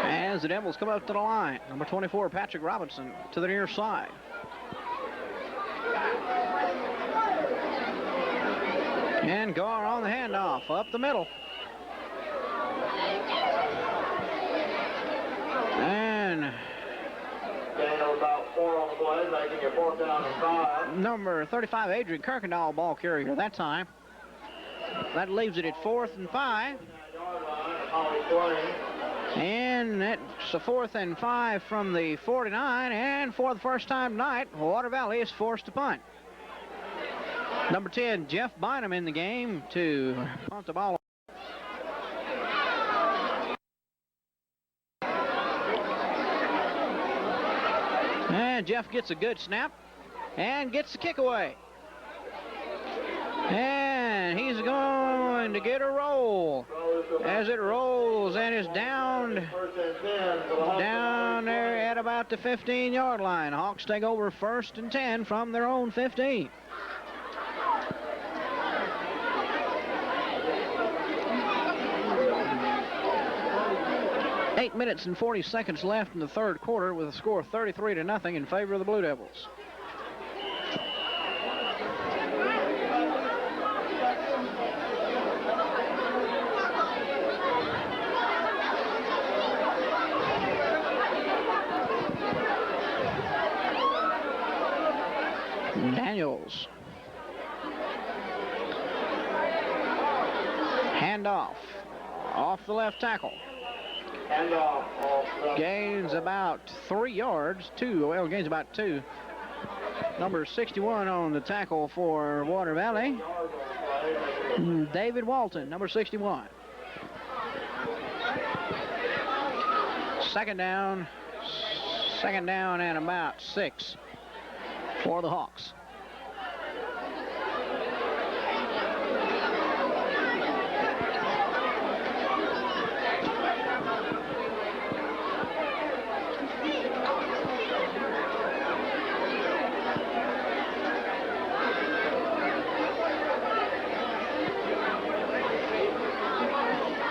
B: As the Devils come up to the line, number 24, Patrick Robinson, to the near side. And Garr on the handoff, up the middle. And
E: about 4 on the play, making it 4th down and 5.
B: Number 35, Adrian Kirkendall, ball carrier that time. That leaves it at 4th and 5. And it's a 4th and 5 from the 49. And for the first time tonight, Water Valley is forced to punt. Number 10, Jeff Bynum in the game to punt the ball. And Jeff gets a good snap and gets the kick away. And he's going to get a roll as it rolls and is down there at about the 15-yard line. Hawks take over 1st and 10 from their own 15. Eight minutes and 40 seconds left in the third quarter with a score of 33-0 in favor of the Blue Devils. Daniels. Handoff. Off the left tackle. Gains about 3 yards. Gains about 2. Number 61 on the tackle for Water Valley. David Walton, number 61. Second down and about 6 for the Hawks.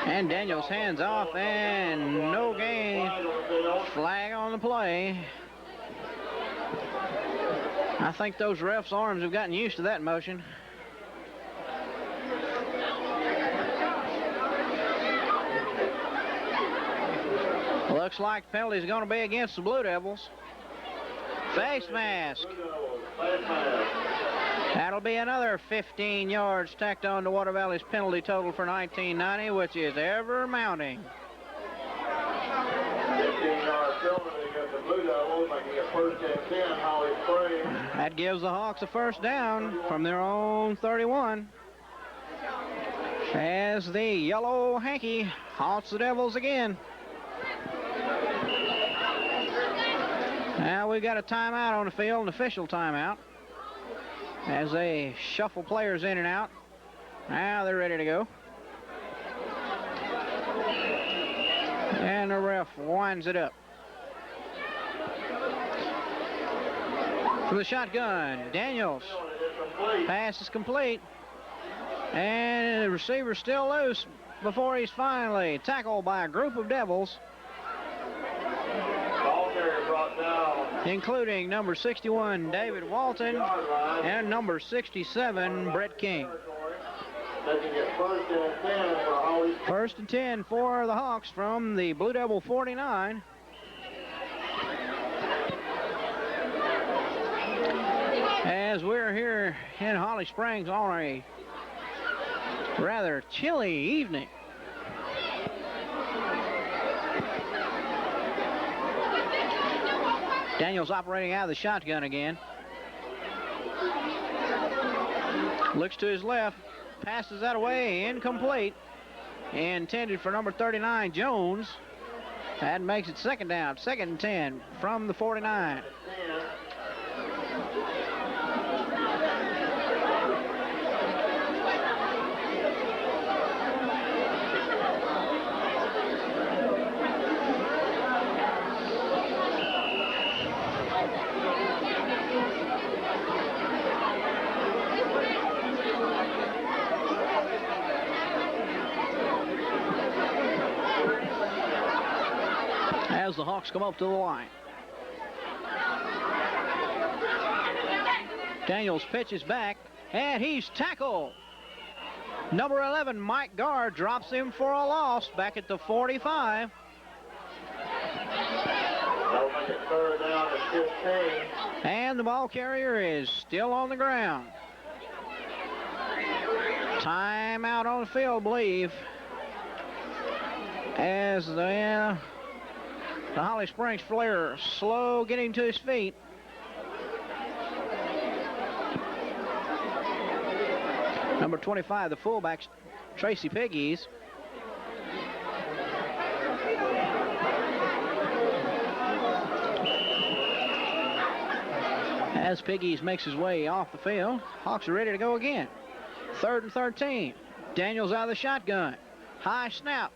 B: And Daniels hands off and no gain. Flag on the play. I think those refs' arms have gotten used to that motion. Looks like the penalty is going to be against the Blue Devils. Face mask. That'll be another 15 yards tacked on to Water Valley's penalty total for 1990, which is ever mounting.
E: 15-yard penalty against the Blue Devils, making it 1st and 10, Holly Springs.
B: That gives the Hawks a first down from their own 31. As the yellow hanky haunts the Devils again. Now we've got a timeout on the field, an official timeout, as they shuffle players in and out. Now they're ready to go. And the ref winds it up. From the shotgun, Daniels. Pass is complete. And the receiver's still loose before he's finally tackled by a group of Devils, including number 61, David Walton, and number 67, Brett King. First and 10 for the Hawks from the Blue Devil 49. As we're here in Holly Springs on a rather chilly evening. Daniels operating out of the shotgun again. Looks to his left, passes that away, incomplete. Intended for number 39, Jones. That makes it 2nd down, 2nd and 10 from the 49. As the Hawks come up to the line. Daniels pitches back, and he's tackled. Number 11, Mike Gard, drops him for a loss back at the 45. And the ball carrier is still on the ground. Timeout on the field, I believe. As the Holly Springs player slow getting to his feet. Number 25, the fullback, Tracy Piggies. As Piggies makes his way off the field, Hawks are ready to go again. 3rd and 13. Daniels out of the shotgun. High snap.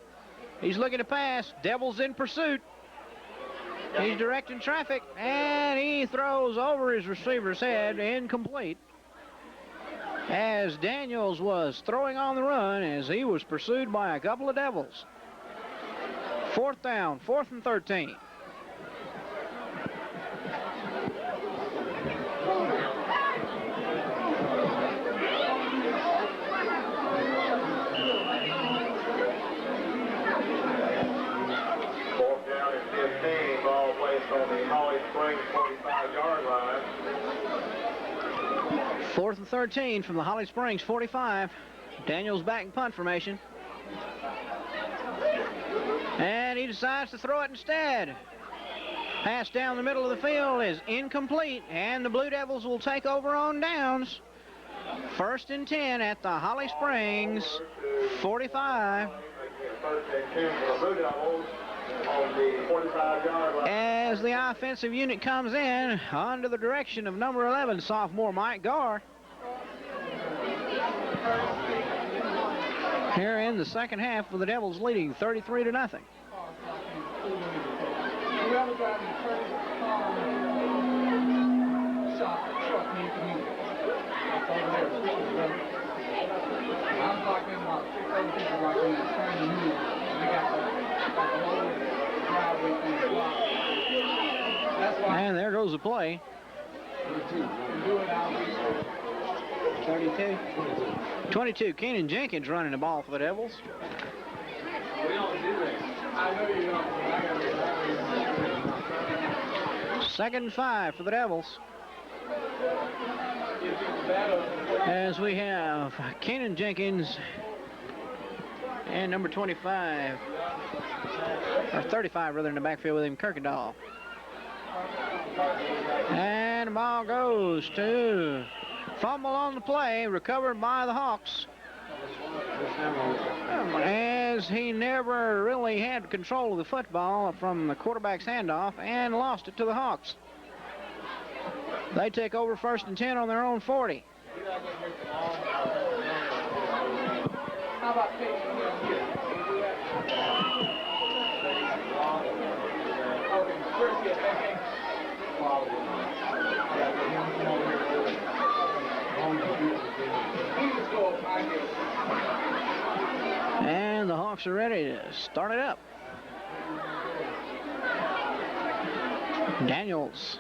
B: He's looking to pass. Devils in pursuit. He's directing traffic, and he throws over his receiver's head, incomplete. As Daniels was throwing on the run as he was pursued by a couple of Devils. 4th down, 4th and 13.
E: Ball placed on the Holly Springs 45-yard line.
B: 4th and 13 from the Holly Springs 45. Daniels back in punt formation. And he decides to throw it instead. Pass down the middle of the field is incomplete, and the Blue Devils will take over on downs. 1st and 10 at the Holly Springs 45.
E: 1st and 10 for the Blue Devils. On the 45-yard line.
B: As the offensive unit comes in under the direction of number 11, sophomore Mike Garr. Here in the second half, with the Devils leading 33-0. And there goes the play. 32. 22. Keenan Jenkins running the ball for the Devils.
C: We don't do that. I know you don't.
B: 2nd and 5 for the Devils. As we have Keenan Jenkins and number 25, or 35 rather, in the backfield with him, Kirkendall. And the ball goes to fumble on the play, recovered by the Hawks. As he never really had control of the football from the quarterback's handoff and lost it to the Hawks. They take over 1st and 10 on their own 40.
C: How about taking him here? Okay, first get thinking.
B: And the Hawks are ready to start it up. Daniels.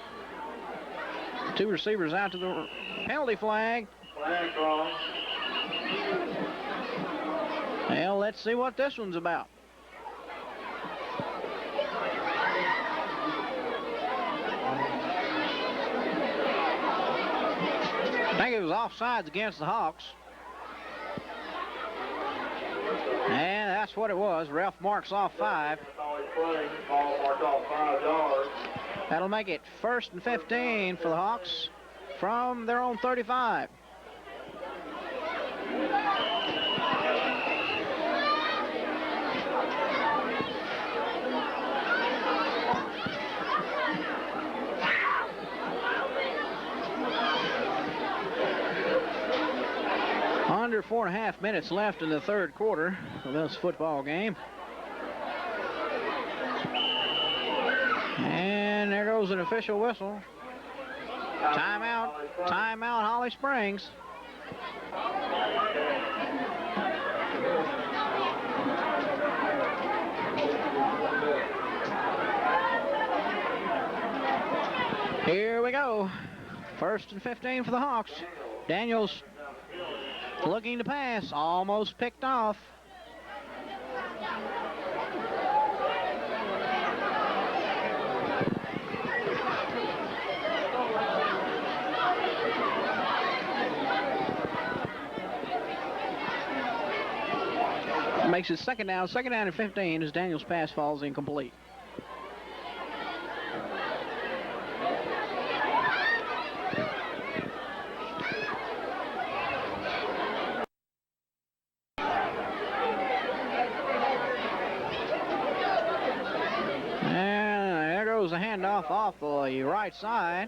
B: 2 receivers out to the penalty flag.
E: Flag wrong.
B: Well, let's see what this one's about. I think it was offsides against the Hawks. And that's what it was. Ref marks off 5.
E: Ball marked off 5 yards.
B: That'll make it 1st and 15 for the Hawks from their own 35. Under 4.5 minutes left in the 3rd quarter of this football game. And there goes an official whistle. Timeout, timeout, Holly Springs. Here we go. 1st and 15 for the Hawks. Daniels looking to pass, almost picked off. Makes it 2nd down. 2nd down and 15 as Daniels' pass falls incomplete. A handoff off the right side,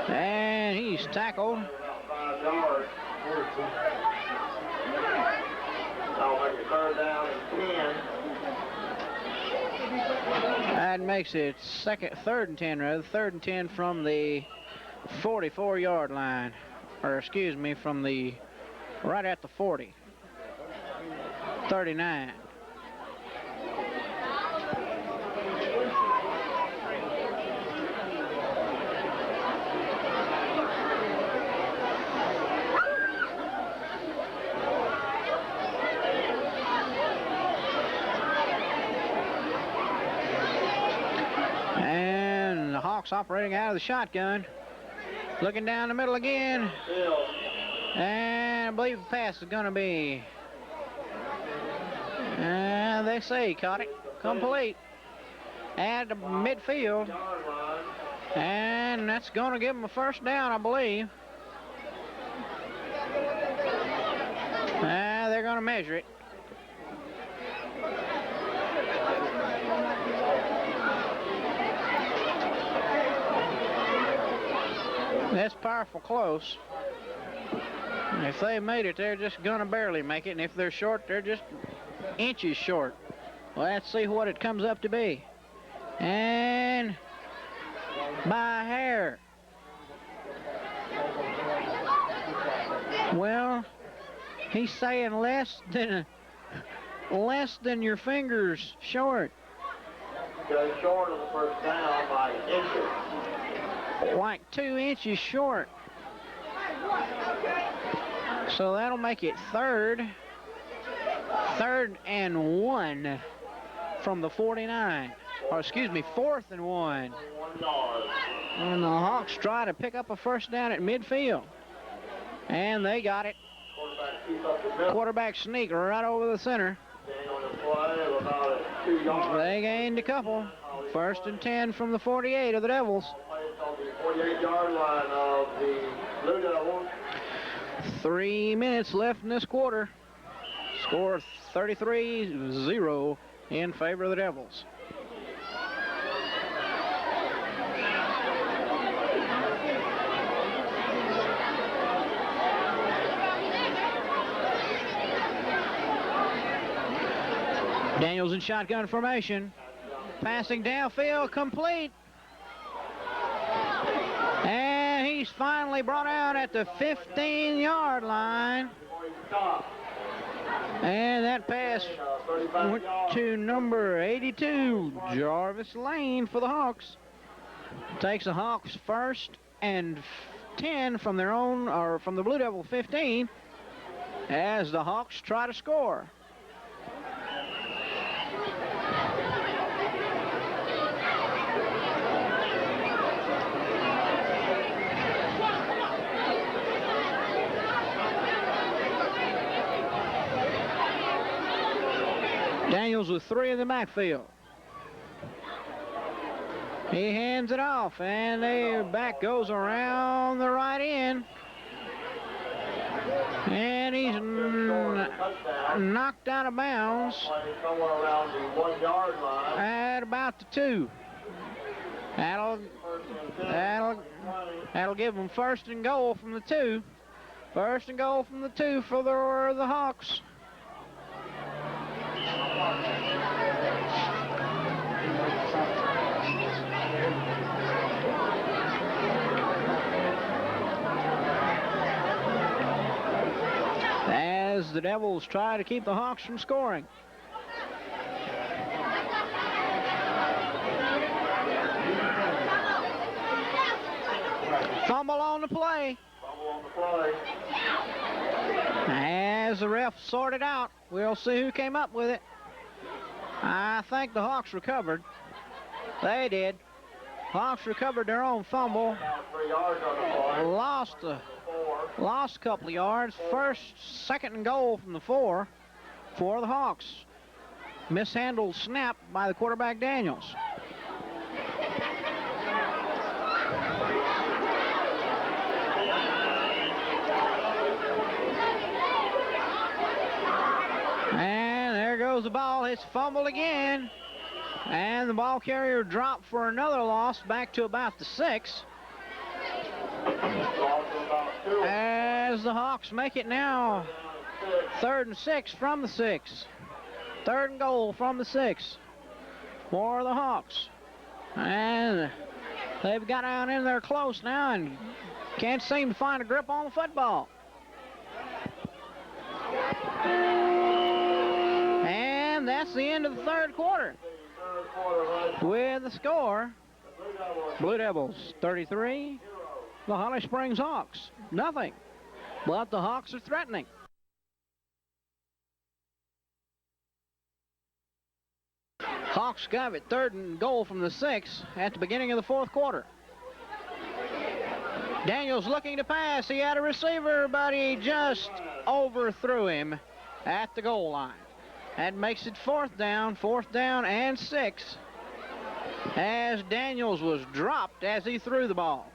B: and he's tackled.
E: down and 10.
B: That makes it third and 10 rather. Third and 10 from the 44-yard line. Or excuse me, from the right at the 40. 39. And the Hawks operating out of the shotgun. Looking down the middle again. And I believe the pass is going to be, they say he caught it, complete at the midfield. And that's going to give him a first down, I believe. They're going to measure it. That's powerful close. If they made it, they're just going to barely make it. And if they're short, they're just inches short. Well, let's see what it comes up to be. And by a hair. Well, he's saying less than your fingers short.
E: Goes short of the first down by inches.
B: Like 2 inches short. So that'll make it third and 1 from the 49. Or excuse me, 4th and 1.
E: 1 yard.
B: And the Hawks try to pick up a first down at midfield. And they got it.
E: Quarterback keeps up the middle.
B: Quarterback sneak right over the center.
E: Gain on the play of about 2 yards.
B: They gained a couple. 1st and 10 from the 48 of the Devils.
E: On the 48-yard line of the Blue Devils.
B: 3 minutes left in this quarter. Score 33-0 in favor of the Devils. Daniels in shotgun formation. Passing downfield, complete. And he's finally brought out at the 15-yard line. And that pass went to number 82, Jarvis Lane for the Hawks. Takes the Hawks 1st and 10 from their own, or from the Blue Devil 15, as the Hawks try to score. Daniels with 3 in the backfield. He hands it off, and the back goes around the right end. And he's knocked out of bounds
E: Somewhere around the 1 yard line.
B: at about the 2. That'll give them 1st and goal from the 2. 1st and goal from the 2 for the Hawks. As the Devils try to keep the Hawks from scoring. Fumble on the play.
E: Fumble on the play.
B: As the ref sorted out, we'll see who came up with it. I think the Hawks recovered. They did. Hawks recovered their own fumble.
E: About 3 yards on the play.
B: Lost a couple of yards. 2nd and goal from the 4 for the Hawks. Mishandled snap by the quarterback Daniels. And there goes the ball. It's fumbled again. And the ball carrier dropped for another loss back to about the 6. As the Hawks make it now 3rd and 6 from the 6. 3rd and goal from the 6 for the Hawks. And they've got down in there close now and can't seem to find a grip on the football. And that's the end of the 3rd quarter. With the score, Blue Devils 33, the Holly Springs Hawks nothing. But the Hawks are threatening. Hawks got it 3rd and goal from the 6 at the beginning of the 4th quarter. Daniels looking to pass. He had a receiver, but he just overthrew him at the goal line. That makes it 4th down and 6, as Daniels was dropped as he threw the ball.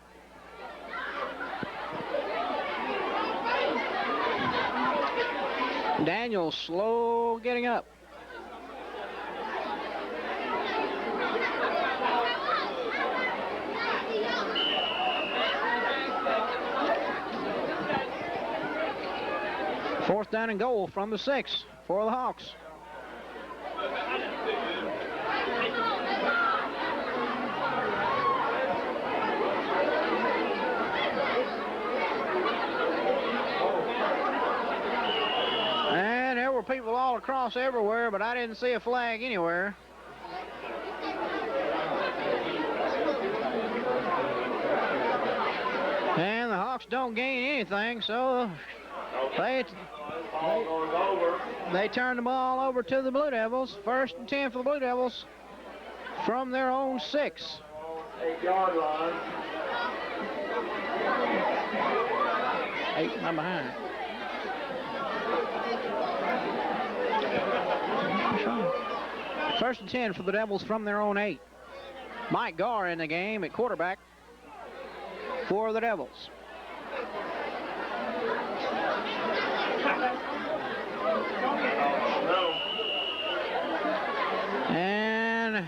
B: Daniels slow getting up. Fourth down and goal from the 6 for the Hawks. And there were people all across everywhere, but I didn't see a flag anywhere. And the Hawks don't gain anything, so they turn the ball over to the Blue Devils. 1st and 10 for the Blue Devils from their own 6.
E: 8-yard line.
B: 8 I'm behind. 1st and 10 for the Devils from their own 8. Mike Garr in the game at quarterback for the Devils. And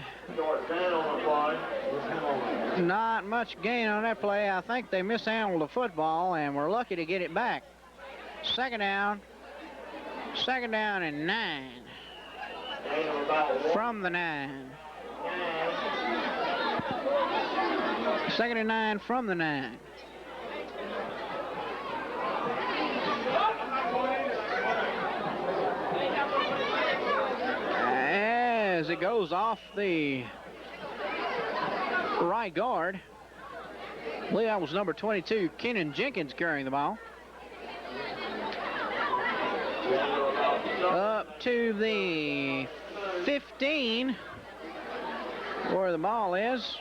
B: not much gain on that play. I think they mishandled the football and were lucky to get it back. 2nd down and 9 from the 9. 2nd and 9 from the 9. As it goes off the right guard. I believe that was number 22, Kenan Jenkins, carrying the ball. Up to the 15, where the ball is,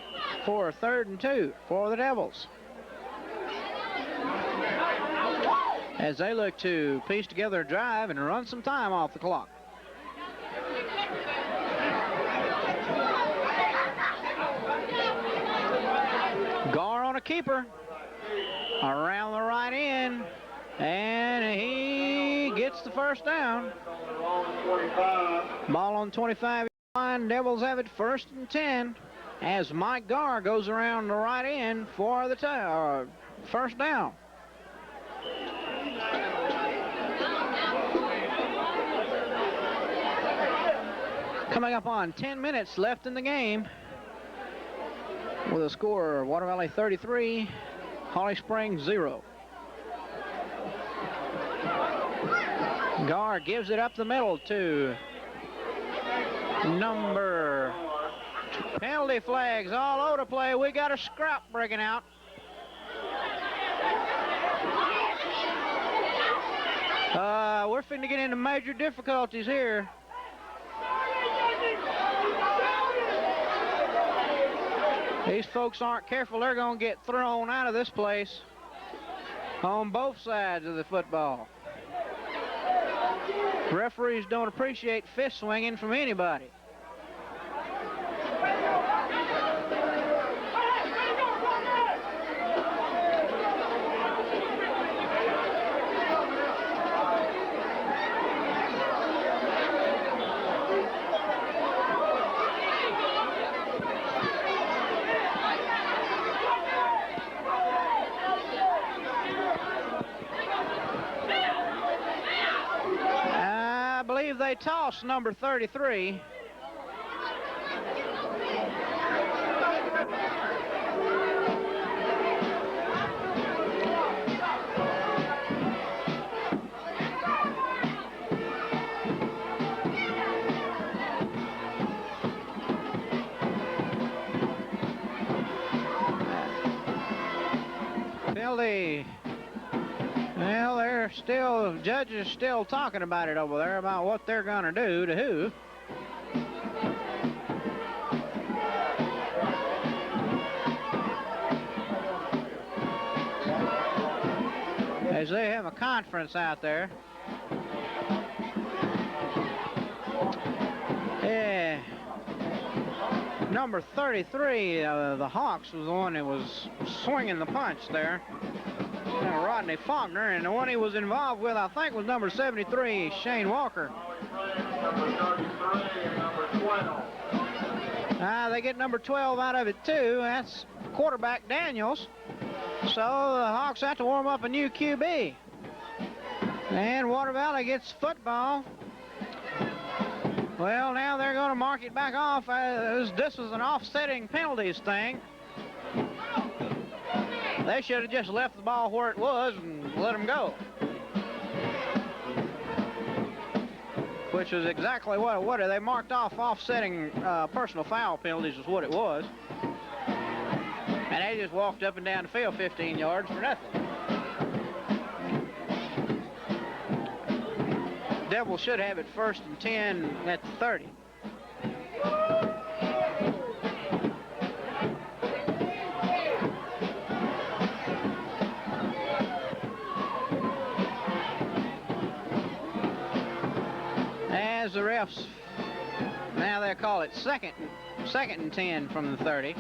B: for 3rd and 2 for the Devils, as they look to piece together a drive and run some time off the clock. Garr on a keeper around the right end, and he gets the 1st down. Ball on 25 line. Devils have it 1st and 10 as Mike Garr goes around the right end for the 1st down. Coming up on 10 minutes left in the game, with a score of Water Valley 33, Holly Springs 0. Garr gives it up the middle to number. Penalty flags all over the play. We got a scrap breaking out. We're finna get into major difficulties here. These folks aren't careful. They're going to get thrown out of this place on both sides of the football. Referees don't appreciate fist swinging from anybody. believe they toss number 33. Penalty. Well, judges still talking about it over there, about what they're going to do to who. As they have a conference out there. Yeah. Number 33, the Hawks, was the one that was swinging the punch there. Rodney Faulkner, and the one he was involved with, I think, was number 73, Shane Walker. They get number 12 out of it, too. That's quarterback Daniels. So the Hawks have to warm up a new QB. And Water Valley gets football. Well, now they're going to mark it back off. This is an offsetting penalties thing. They should have just left the ball where it was and let them go. Which is exactly what they marked off. Offsetting personal foul penalties is what it was. And they just walked up and down the field 15 yards for nothing. Devils should have it 1st and 10 at the 30. As the refs, now they call it second and 10 from the 30.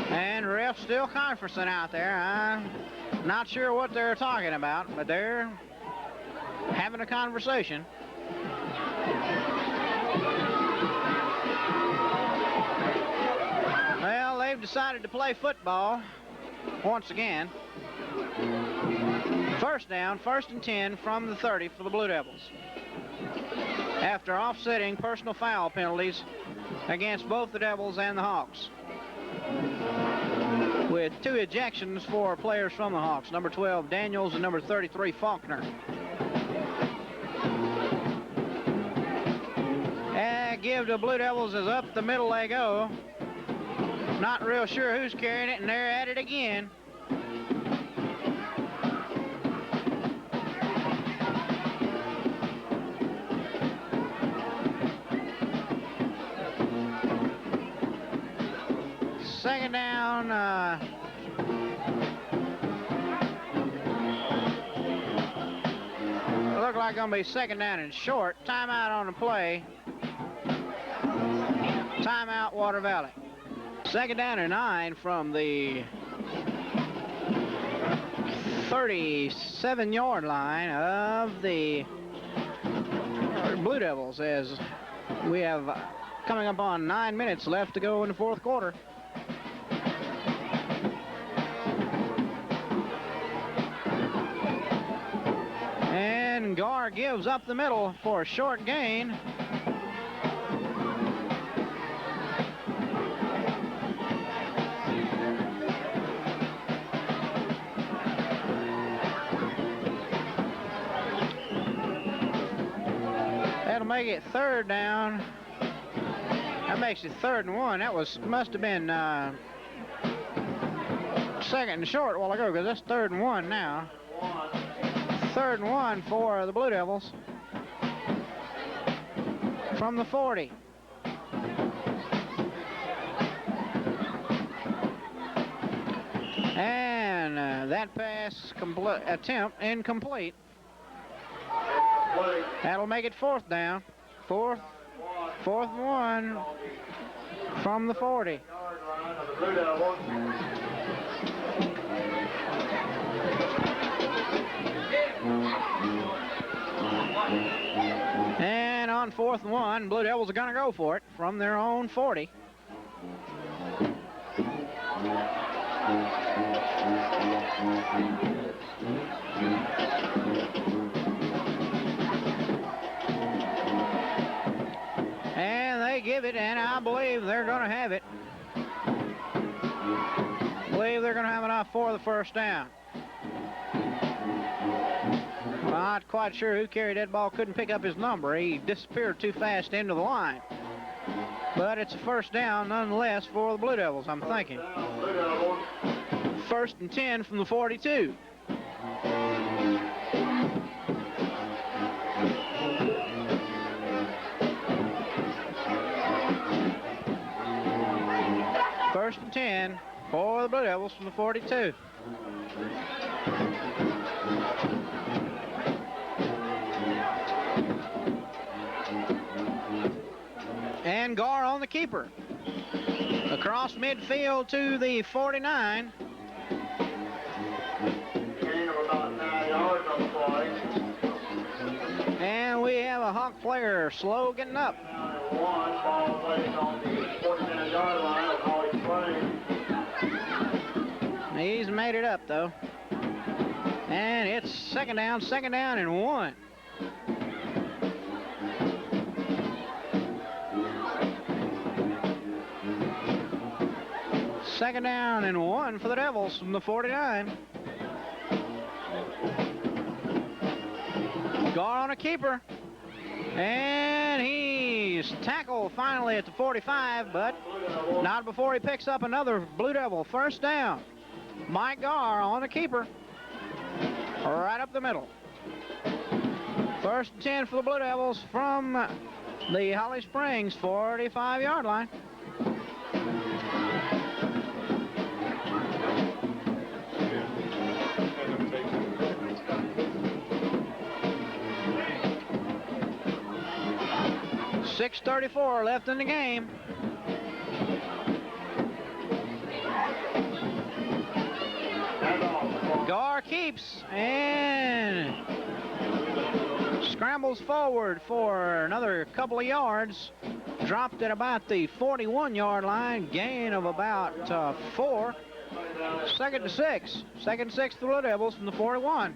B: And refs still conferencing out there. I'm not sure what they're talking about, but they're having a conversation. Well, they've decided to play football once again. First down, 1st and 10 from the 30 for the Blue Devils. After offsetting personal foul penalties against both the Devils and the Hawks. With 2 ejections for players from the Hawks, number 12 Daniels and number 33 Faulkner. And give the Blue Devils as up the middle they go. Not real sure who's carrying it, and they're at it again. Second down. Look like gonna be second down and short. Timeout on the play. Timeout, Water Valley. Second down and 9 from the 37-yard line of the Blue Devils, as we have coming up on 9 minutes left to go in the 4th quarter. And Gar gives up the middle for a short gain. That'll make it 3rd down. That makes it 3rd and 1. That must have been 2nd and short a while ago, because that's 3rd and 1 now. 3rd and 1 for the Blue Devils from the 40. And that pass attempt incomplete. That'll make it 4th down. 4th and 1 from the 40. And on 4th and 1, Blue Devils are going to go for it from their own 40. And they give it, and I believe they're going to have it. I believe they're going to have enough for the first down. Not quite sure who carried that ball. Couldn't pick up his number. He disappeared too fast into the line. But it's a first down nonetheless for the Blue Devils, I'm thinking. First and 10 from the 42. First and 10 for the Blue Devils from the 42. And Gar on the keeper. Across midfield to the 49.
E: Gain of about 9 yards on the play.
B: And we have a Hawk player slow getting up.
E: One ball placed on the 49-yard line of Holly Springs.
B: He's made it up though. And it's second down and 1. Second down and 1 for the Devils from the 49. Gar on a keeper. And he's tackled finally at the 45, but not before he picks up another Blue Devil first down. Mike Gar on a keeper. Right up the middle. First and 10 for the Blue Devils from the Holly Springs 45-yard line. .6:34 left in the game. Gar keeps and scrambles forward for another couple of yards. Dropped at about the 41-yard line. Gain of about 4. Second and 6. Second and 6 for the Blue Devils from the 41.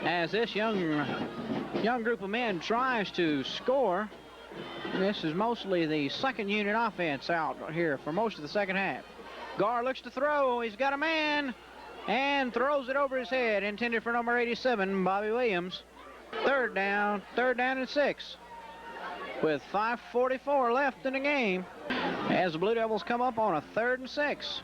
B: As this young group of men tries to score, this is mostly the second unit offense out here for most of the second half. Gar looks to throw. He's got a man and throws it over his head, intended for number 87, Bobby Williams. Third down and 6 with 5:44 left in the game as the Blue Devils come up on a 3rd and 6.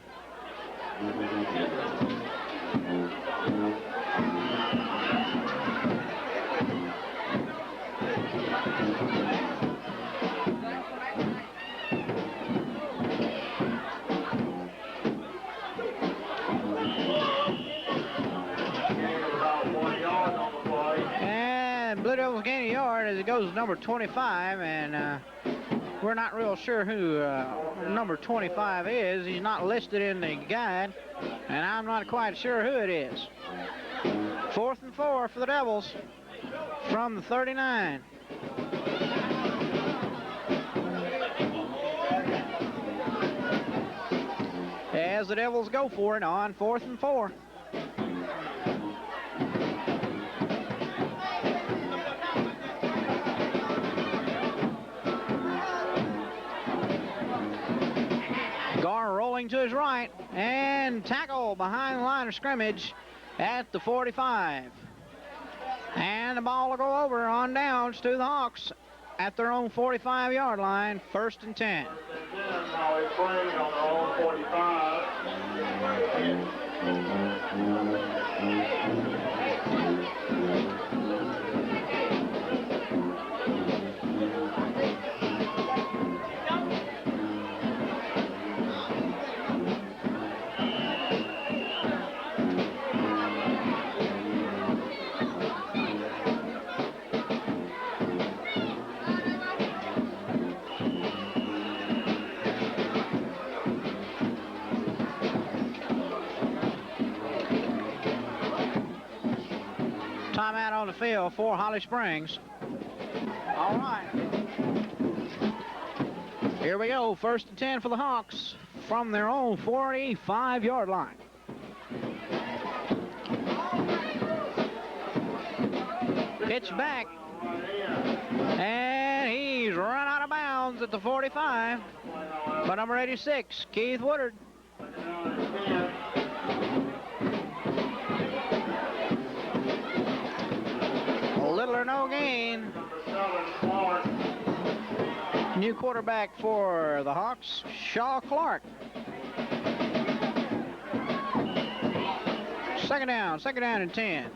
B: Blue Devils gain a yard as it goes to number 25, and we're not real sure who number 25 is. He's not listed in the guide, and I'm not quite sure who it is. 4th and 4 for the Devils from the 39. As the Devils go for it on 4th and 4. Gar rolling to his right and tackle behind the line of scrimmage at the 45. And the ball will go over on downs to the Hawks at their own 45-yard line, 1st and 10.
E: Holly Springs on their own 45.
B: field for Holly Springs. All right. Here we go. 1st and 10 for the Hawks from their own 45-yard line. Pitch back. And he's run out of bounds at the 45 by number 86, Keith Woodard. Little or no gain. New quarterback for the Hawks, Shaw Clark. Second down and 10.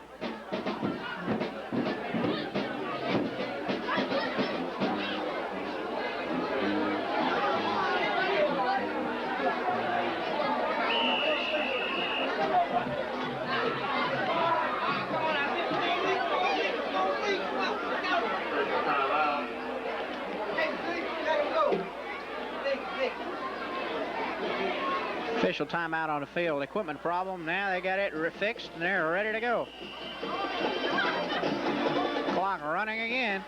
B: Official timeout on the field. Equipment problem. Now they got it fixed and they're ready to go. Clock running again.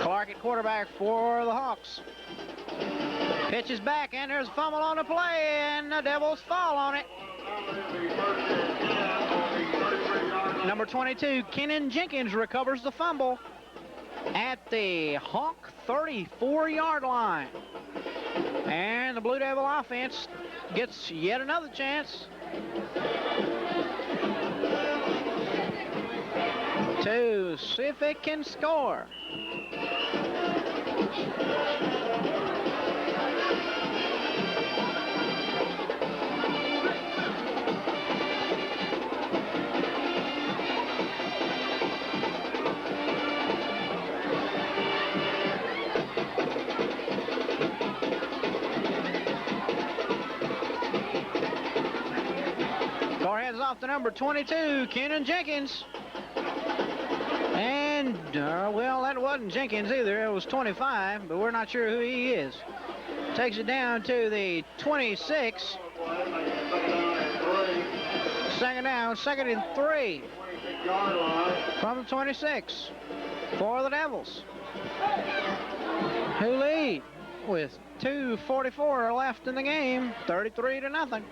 B: Clark at quarterback for the Hawks. Pitch is back and there's a fumble on the play and the Devils fall on it. Number 22, Kenan Jenkins recovers the fumble at the Hawk 34-yard line. And the Blue Devil offense gets yet another chance to see if it can score. Off to number 22, Kenan Jenkins. And, well, that wasn't Jenkins either. It was 25, but we're not sure who he is. Takes it down to the 26. Second down, 2nd and 3. From the 26 for the Devils, who lead with 2:44 left in the game, 33-0.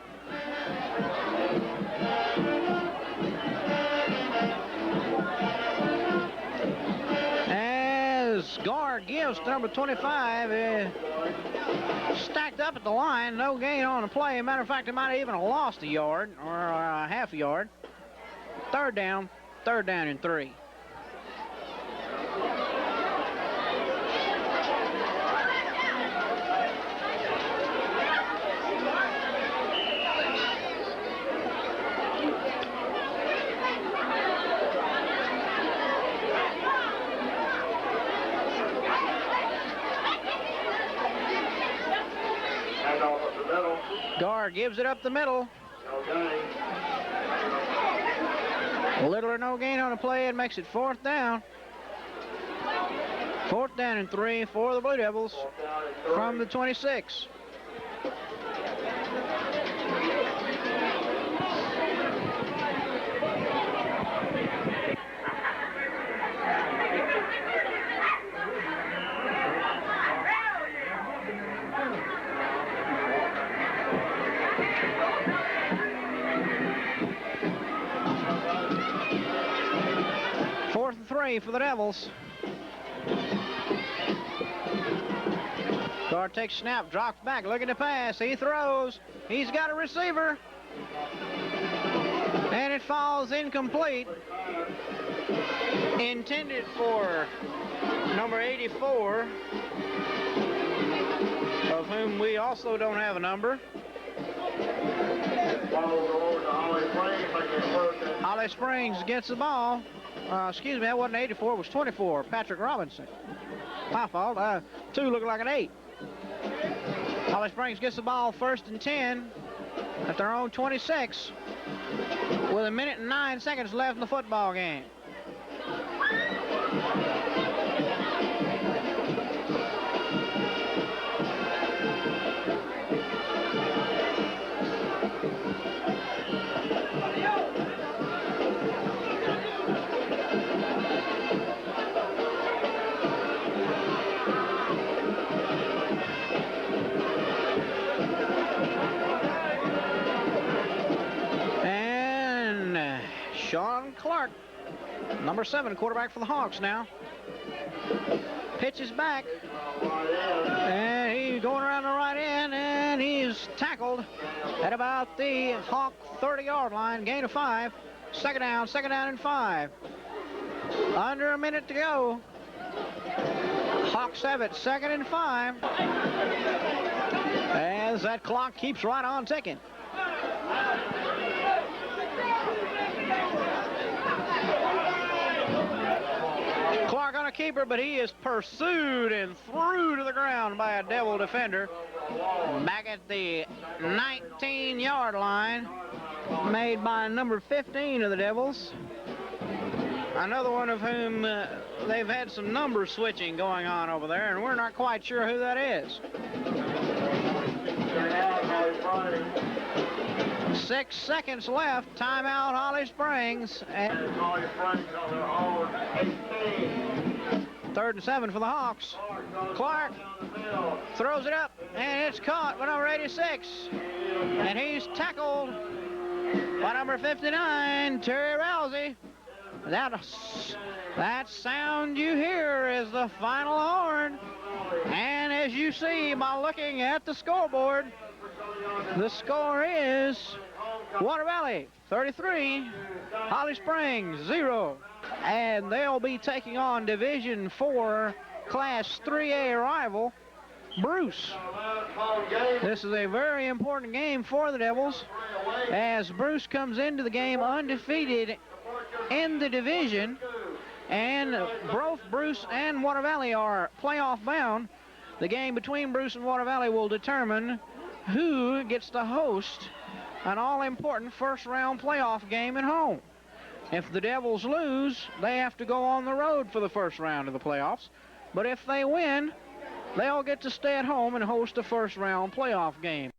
B: As Gar gives to number 25, stacked up at the line, no gain on the play. Matter of fact, it might have even lost a yard or a half a yard. Third down and 3. Gar gives it up the middle. Little or no gain on the play. It makes it 4th down. 4th down and 3 for the Blue Devils from the 26. For the Devils. Gar takes snap, drops back, looking to pass. He throws. He's got a receiver. And it falls incomplete. Intended for number 84, of whom we also don't have a number. Holly Springs gets the ball. Excuse me, that wasn't 84, it was 24, Patrick Robinson. My fault, 2 looking like an 8. Holly Springs gets the ball 1st and 10 at their own 26 with 1 minute and 9 seconds left in the football game. Clark, number 7, quarterback for the Hawks now. Pitches back, and he's going around the right end, and he's tackled at about the Hawk 30-yard line. Gain of 5. Second down and 5. Under a minute to go. Hawks have it, 2nd and 5. As that clock keeps right on ticking. Clark on a keeper, but he is pursued and threw to the ground by a Devil defender. Back at the 19-yard line, made by number 15 of the Devils. Another one of whom they've had some number switching going on over there, and we're not quite sure who that is. 6 seconds left. Timeout, Holly Springs. And 3rd and 7 for the Hawks. Clark throws it up, and it's caught by number 86. And he's tackled by number 59, Terry Rousey. That sound you hear is the final horn. And as you see by looking at the scoreboard, the score is Water Valley 33, Holly Springs 0. And they'll be taking on Division 4 Class 3A rival Bruce. This is a very important game for the Devils, as Bruce comes into the game undefeated in the division, and both Bruce and Water Valley are playoff bound. The game between Bruce and Water Valley will determine who gets to host an all-important first-round playoff game at home. If the Devils lose, they have to go on the road for the first round of the playoffs. But if they win, they'll get to stay at home and host a first-round playoff game.